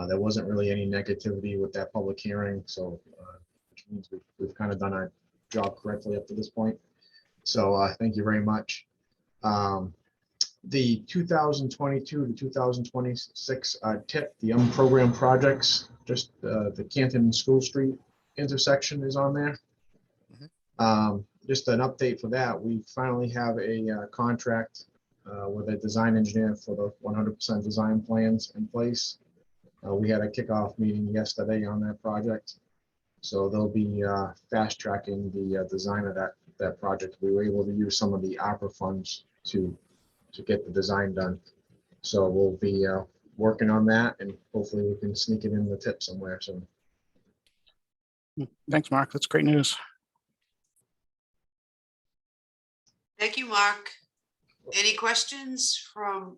There wasn't really any negativity with that public hearing, so which means we've kind of done our job correctly up to this point. So thank you very much. The 2022 to 2026 TIP, the unprogrammed projects, just the Canton School Street intersection is on there. Just an update for that. We finally have a contract with a design engineer for the 100% design plans in place. We had a kickoff meeting yesterday on that project. So they'll be fast tracking the design of that project. We were able to use some of the ARPA funds to get the design done. So we'll be working on that, and hopefully we can sneak it in the TIP somewhere soon. Thanks, Mark. That's great news. Thank you, Mark. Any questions from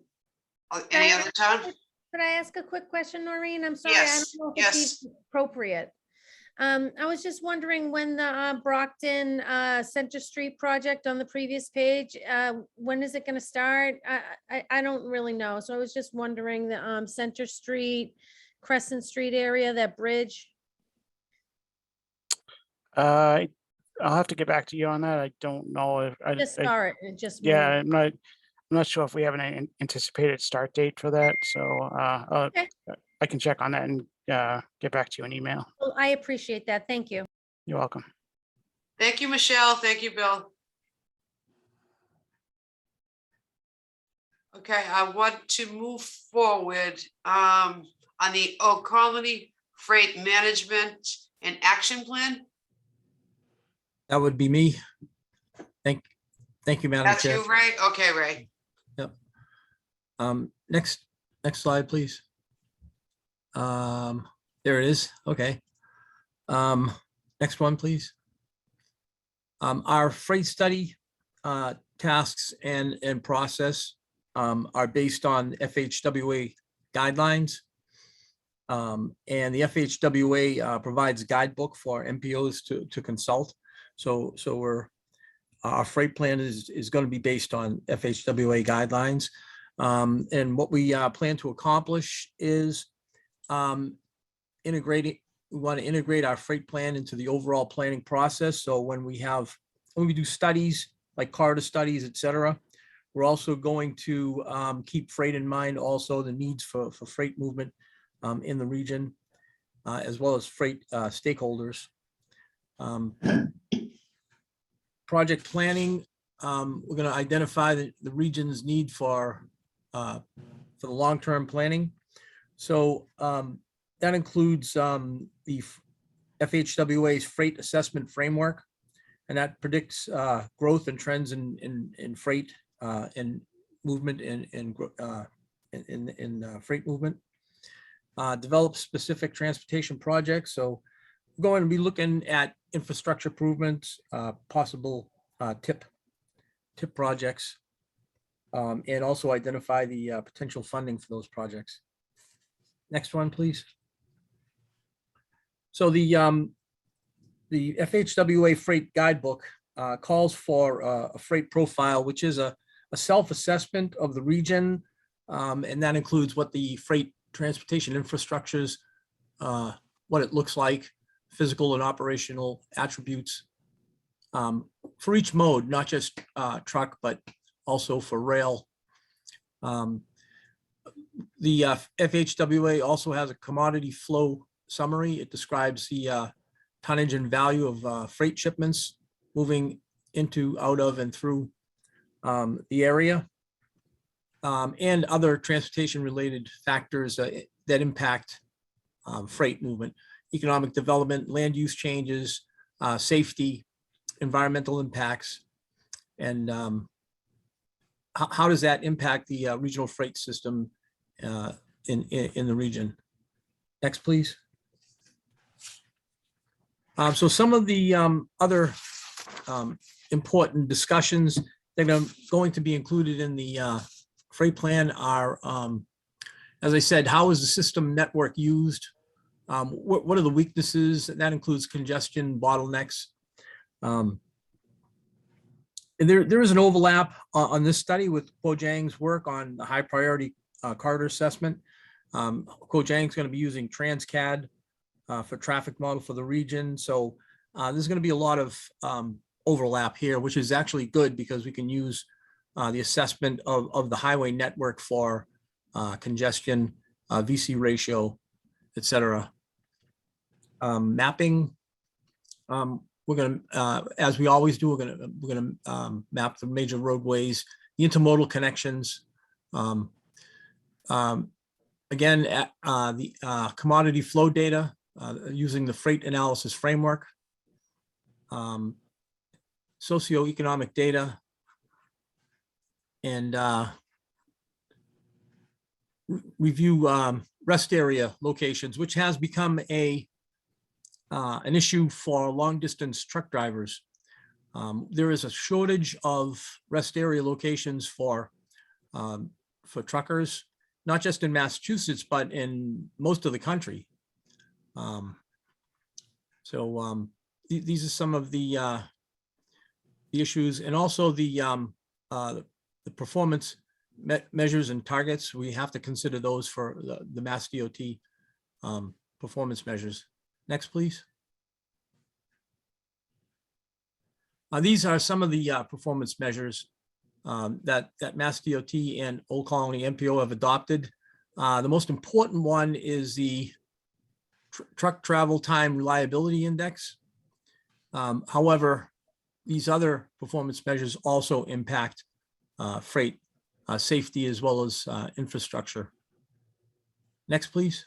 any other town? Could I ask a quick question, Noreen? I'm sorry, Yes, I don't know if it's even appropriate. I was just wondering when the Brockton Center Street project on the previous page, when is it going to start? I don't really know. So I was just wondering the Center Street, Crescent Street area, that bridge. I'll have to get back to you on that. I don't know if I Just saw it. It just yeah, moved. I'm not sure if we have an anticipated start date for that. So Okay. I can check on that and get back to you in email. Well, I appreciate that. Thank you. You're welcome. Thank you, Michelle. Thank you, Bill. Okay, I want to move forward on the Old Colony Freight Management and Action Plan. That would be me. Thank you, Madam That's Chair. you, Ray? Okay, Ray. Yep. Next slide, please. There it is. Okay. Next one, please. Our freight study tasks and process are based on FHWA guidelines. And the FHWA provides a guidebook for MPOs to consult. So our freight plan is going to be based on FHWA guidelines. And what we plan to accomplish is we want to integrate our freight plan into the overall planning process. So when we do studies like corridor studies, et cetera, we're also going to keep freight in mind, also the needs for freight movement in the region, as well as freight stakeholders. Project planning, we're going to identify the region's need for the long-term planning. So that includes the FHWA's freight assessment framework, and that predicts growth and trends in freight and movement in freight movement. Develop specific transportation projects. So we're going to be looking at infrastructure improvements, possible tip projects, and also identify the potential funding for those projects. Next one, please. So the FHWA freight guidebook calls for a freight profile, which is a self-assessment of the region, and that includes what the freight transportation infrastructures, what it looks like, physical and operational attributes for each mode, not just truck, but also for rail. The FHWA also has a commodity flow summary. It describes the tonnage and value of freight shipments moving into, out of, and through the area, and other transportation related factors that impact freight movement, economic development, land use changes, safety, environmental impacts, and how does that impact the regional freight system in the region. Next, please. So some of the other important discussions that are going to be included in the freight plan are, as I said, how is the system network used? What are the weaknesses? That includes congestion, bottlenecks. And there is an overlap on this study with Kojang's work on the high priority corridor assessment. Kojang's going to be using TransCAD for traffic model for the region. So there's going to be a lot of overlap here, which is actually good because we can use the assessment of the highway network for congestion, VC ratio, et cetera. Mapping, we're going to, as we always do, we're going to map the major roadways, the intermodal connections. Again, the commodity flow data using the freight analysis framework, socioeconomic data, and review rest area locations, which has become an issue for long distance truck drivers. There is a shortage of rest area locations for truckers, not just in Massachusetts, but in most of the country. These are some of the issues, and also the performance measures and targets. We have to consider those for the Mass DOT performance measures. Next, please. These are some of the performance measures that Mass DOT and Old Colony MPO have adopted. The most important one is the truck travel time reliability index. However, these other performance measures also impact freight safety as well as infrastructure. Next, please.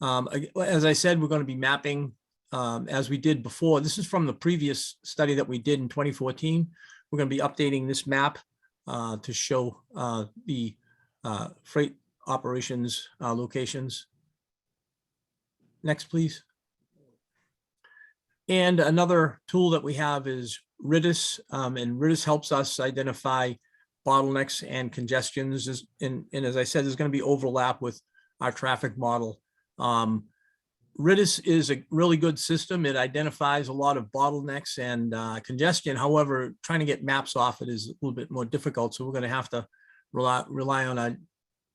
As I said, we're going to be mapping as we did before. This is from the previous study that we did in 2014. We're going to be updating this map to show the freight operations locations. Next, please. And another tool that we have is RIDIS, and RIDIS helps us identify bottlenecks and congestions is, and as I said, there's going to be overlap with our traffic model. RIDIS is a really good system. It identifies a lot of bottlenecks and congestion. However, trying to get maps off it is a little bit more difficult. So we're going to have to rely on a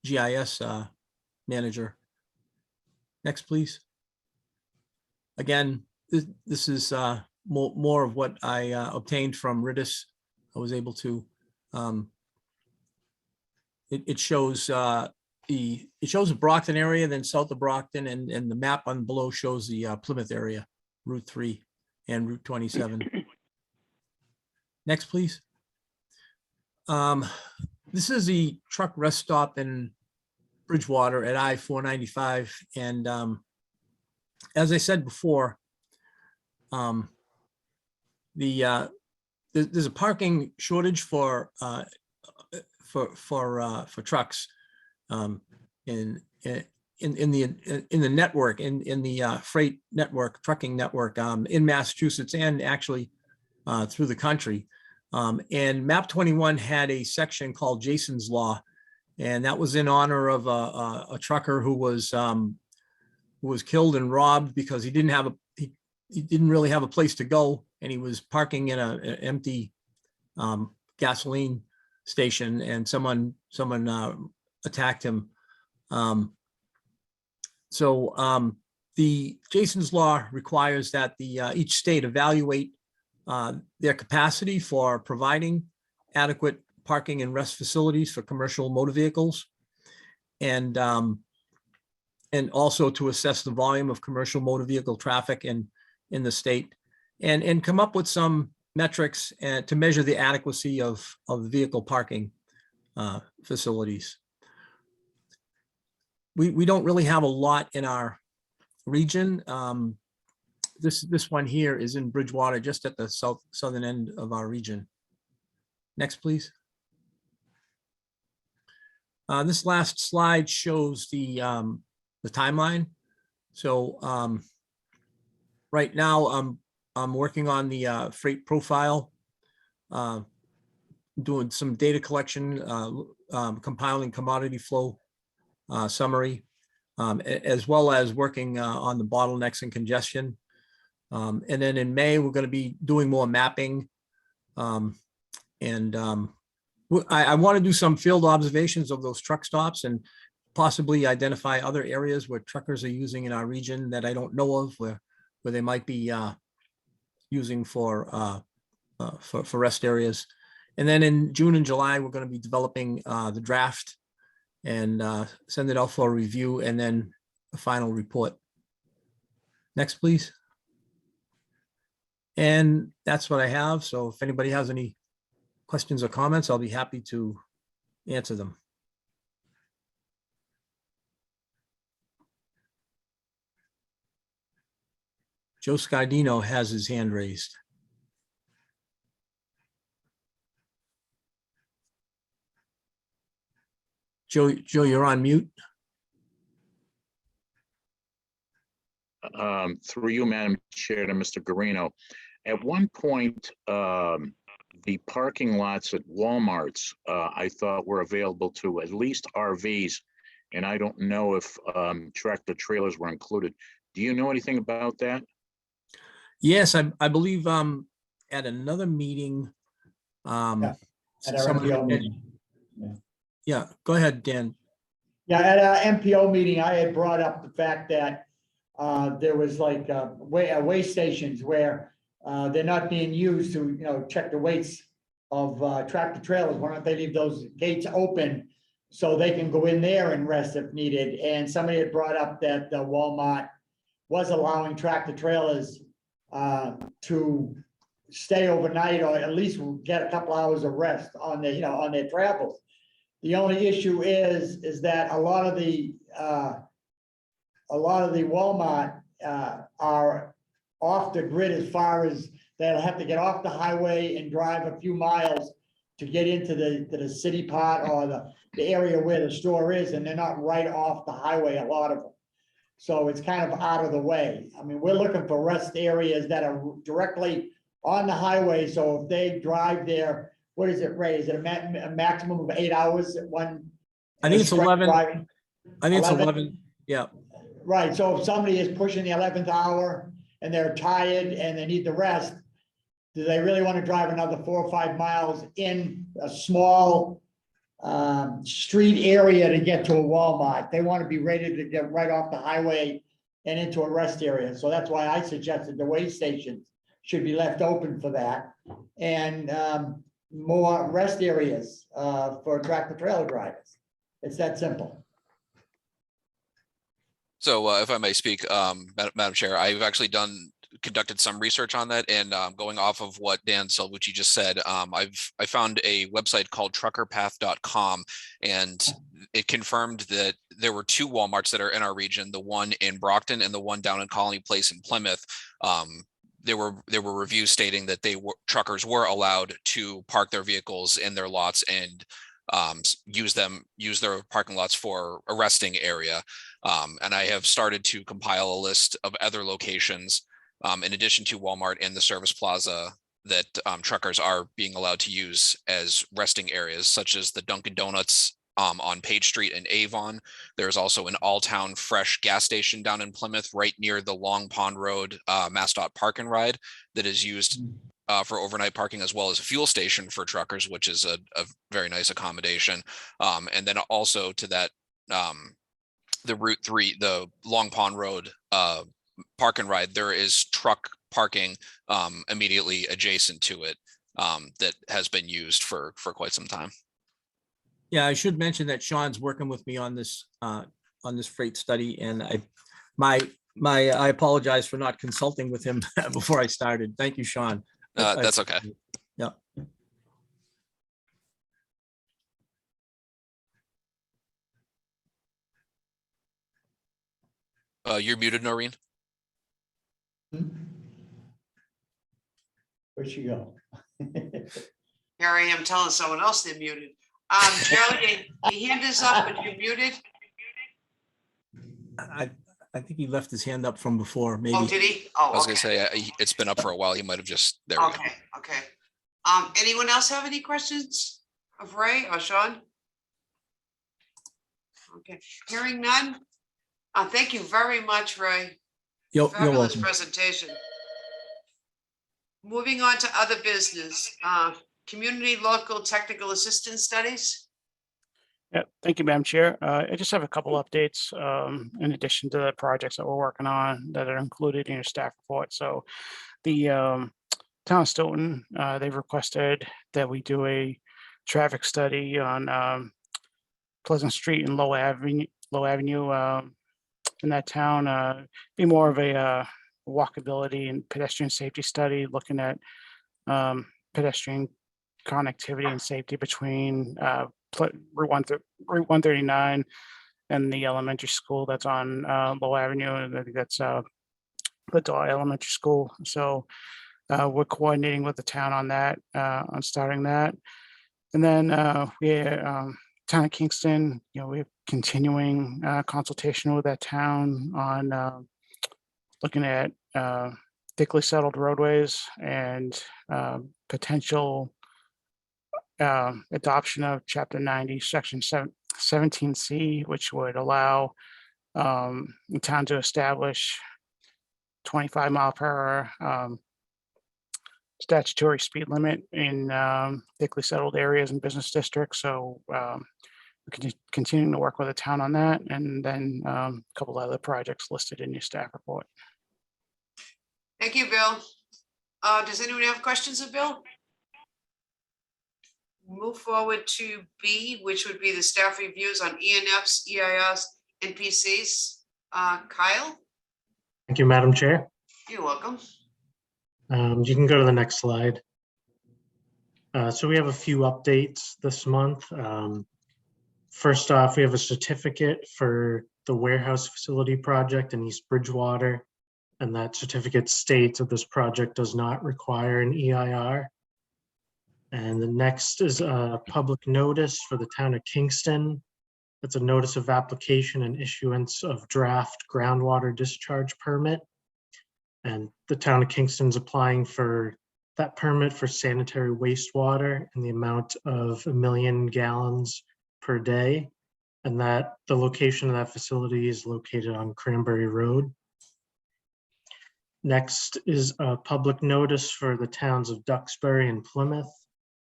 GIS manager. Next, please. Again, this is more of what I obtained from RIDIS. I was able to, it shows the Brockton area, then south of Brockton, and the map on below shows the Plymouth area, Route 3 and Route 27. Next, please. This is the truck rest stop in Bridgewater at I-495. And as I said before, there's a parking shortage for trucks in the network, in the freight network, trucking network, in Massachusetts and actually through the country. And map 21 had a section called Jason's Law, and that was in honor of a trucker who was killed and robbed because he didn't really have a place to go, and he was parking in an empty gasoline station, and someone attacked him. The Jason's Law requires that each state evaluate their capacity for providing adequate parking and rest facilities for commercial motor vehicles, and also to assess the volume of commercial motor vehicle traffic in the state, and come up with some metrics to measure the adequacy of vehicle parking facilities. We don't really have a lot in our region. This one here is in Bridgewater, just at the southern end of our region. Next, please. This last slide shows the timeline. So right now I'm working on the freight profile, doing some data collection, compiling commodity flow summary, as well as working on the bottlenecks and congestion. And then in May, we're going to be doing more mapping. I want to do some field observations of those truck stops and possibly identify other areas where truckers are using in our region that I don't know of, where they might be using for rest areas. And then in June and July, we're going to be developing the draft and send it out for a review, and then a final report. Next, please. And that's what I have. So if anybody has any questions or comments, I'll be happy to answer them. Joe Scardino has his hand raised. Joe, you're on mute. Through you, Madam Chair, to Mr. Guarino. At one point, the parking lots at Walmarts, I thought were available to at least RVs, and I don't know if tractor trailers were included. Do you know anything about that? Yes, I believe at another meeting. At our someone MPO had- meeting. Yeah, go ahead, Dan. Yeah, at our MPO meeting, I had brought up the fact that there was like weigh stations where they're not being used to, check the weights of tractor trailers. Why don't they leave those gates open so they can go in there and rest if needed? And somebody had brought up that Walmart was allowing tractor trailers to stay overnight, or at least get a couple hours of rest on their, on their travels. The only issue is that a lot of the Walmart are off the grid, as far as they'll have to get off the highway and drive a few miles to get into the city part or the area where the store is, and they're not right off the highway, a lot of them. So it's kind of out of the way. I mean, we're looking for rest areas that are directly on the highway. So if they drive there what is it, Ray? Is it a maximum of 8 hours at one? I think it's straight 11. driving? I think it's 11. Yeah. Right, so if somebody is pushing the 11th hour and they're tired and they need the rest, do they really want to drive another 4 or 5 miles in a small street area to get to a Walmart? They want to be ready to get right off the highway and into a rest area. So that's why I suggested the way stations should be left open for that. And more rest areas for tractor trailer drivers. It's that simple. So if I may speak, Madam Chair, I've actually conducted some research on that, and going off of what Dan Salvucci just said, I found a website called truckerpath.com, and it confirmed that there were 2 Walmarts that are in our region, the one in Brockton and the one down in Colony Place in Plymouth. There were reviews stating that truckers were allowed to park their vehicles in their lots and use their parking lots for a resting area. And I have started to compile a list of other locations in addition to Walmart and the Service Plaza that truckers are being allowed to use as resting areas, such as the Dunkin' Donuts on Page Street in Avon. There's also an all-town fresh gas station down in Plymouth, right near the Long Pond Road MassDOT Park and Ride, that is used for overnight parking, as well as a fuel station for truckers, which is a very nice accommodation. And then also to that, the Route 3, the Long Pond Road Park and Ride, there is truck parking immediately adjacent to it that has been used for quite some time. Yeah, I should mention that Sean's working with me on this freight study, and I apologize for not consulting with him before I started. Thank you, Sean. That's okay. Yeah. You're muted, Noreen. Where'd she go? Here I am telling someone else they're muted. Joe, your hand is up, but you're muted. I think he left his hand up from before, maybe. Oh, did he? Oh, I was okay. gonna say it's been up for a while. He might have just there. We go. Okay. Anyone else have any questions of Ray or Sean? Okay, hearing none. Thank you very much, Ray. You're Fabulous welcome. presentation. Moving on to other business, community local technical assistance studies. Yeah, thank you, Madam Chair. I just have a couple updates in addition to the projects that we're working on that are included in your staff report. So the town of Stoughton, they've requested that we do a traffic study on Pleasant Street and Low Avenue in that town. Be more of a walkability and pedestrian safety study, looking at pedestrian connectivity and safety between Route 139 and the elementary school that's on Low Avenue, and I think that's Ladau Elementary School. So we're coordinating with the town on that, on starting that. And then town of Kingston, we're continuing consultation with that town on looking at thickly settled roadways and potential adoption of Chapter 90, Section 17C, which would allow the town to establish 25 mile per hour statutory speed limit in thickly settled areas and business districts. So we're continuing to work with the town on that, and then a couple other projects listed in your staff report. Thank you, Bill. Does anyone have questions of Bill? Move forward to B, which would be the staff reviews on ENFs, EIS, NPCs. Kyle? Thank you, Madam Chair. You're welcome. You can go to the next slide. So we have a few updates this month. First off, we have a certificate for the warehouse facility project in East Bridgewater, and that certificate states that this project does not require an EIR. And the next is a public notice for the town of Kingston. It's a notice of application and issuance of draft groundwater discharge permit. And the town of Kingston's applying for that permit for sanitary wastewater in the amount of 1 million gallons per day, and that the location of that facility is located on Cranberry Road. Next is a public notice for the towns of Duxbury and Plymouth.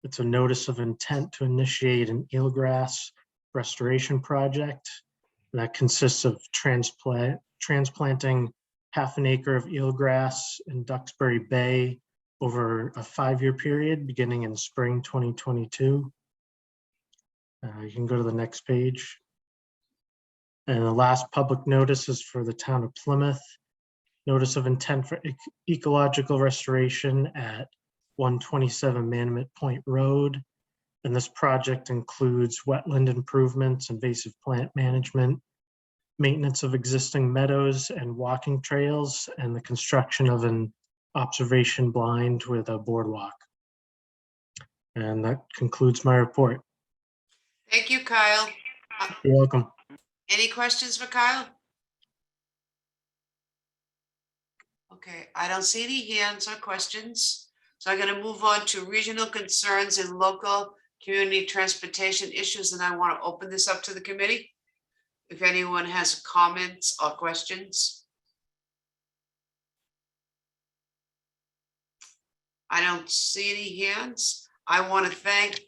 It's a notice of intent to initiate an eelgrass restoration project that consists of transplanting half an acre of eelgrass in Duxbury Bay over a 5-year period beginning in spring 2022. You can go to the next page. And the last public notice is for the town of Plymouth. Notice of intent for ecological restoration at 127 Manamint Point Road. And this project includes wetland improvements, invasive plant management, maintenance of existing meadows and walking trails, and the construction of an observation blind with a boardwalk. And that concludes my report. Thank you, Kyle. You're welcome. Any questions for Kyle? Okay, I don't see any hands or questions. So I'm going to move on to regional concerns and local community transportation issues, and I want to open this up to the committee. If anyone has comments or questions. I don't see any hands. I want to thank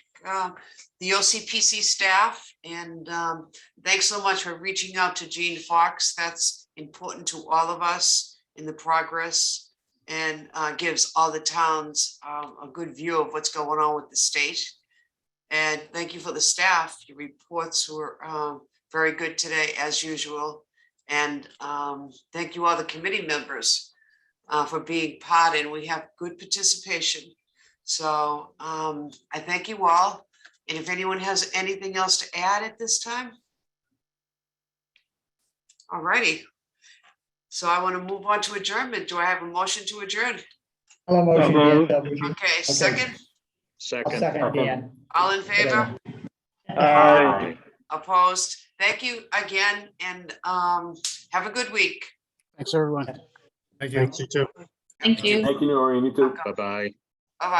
the OCPC staff, and thanks so much for reaching out to Gene Fox. That's important to all of us in the progress, and gives all the towns a good view of what's going on with the state. And thank you for the staff. Your reports were very good today, as usual. And thank you all the committee members for being part, and we have good participation. So I thank you all. And if anyone has anything else to add at this time. All righty. So I want to move on to adjournment. Do I have a motion to adjourn? I'll motion, Dan. Okay, second. I'll second, Dan. All in favor? Aye. Opposed? Thank you again, and have a good week. Thanks, everyone. Thank you. Thank you. Thank you, Noreen. You too. Bye-bye. Bye-bye.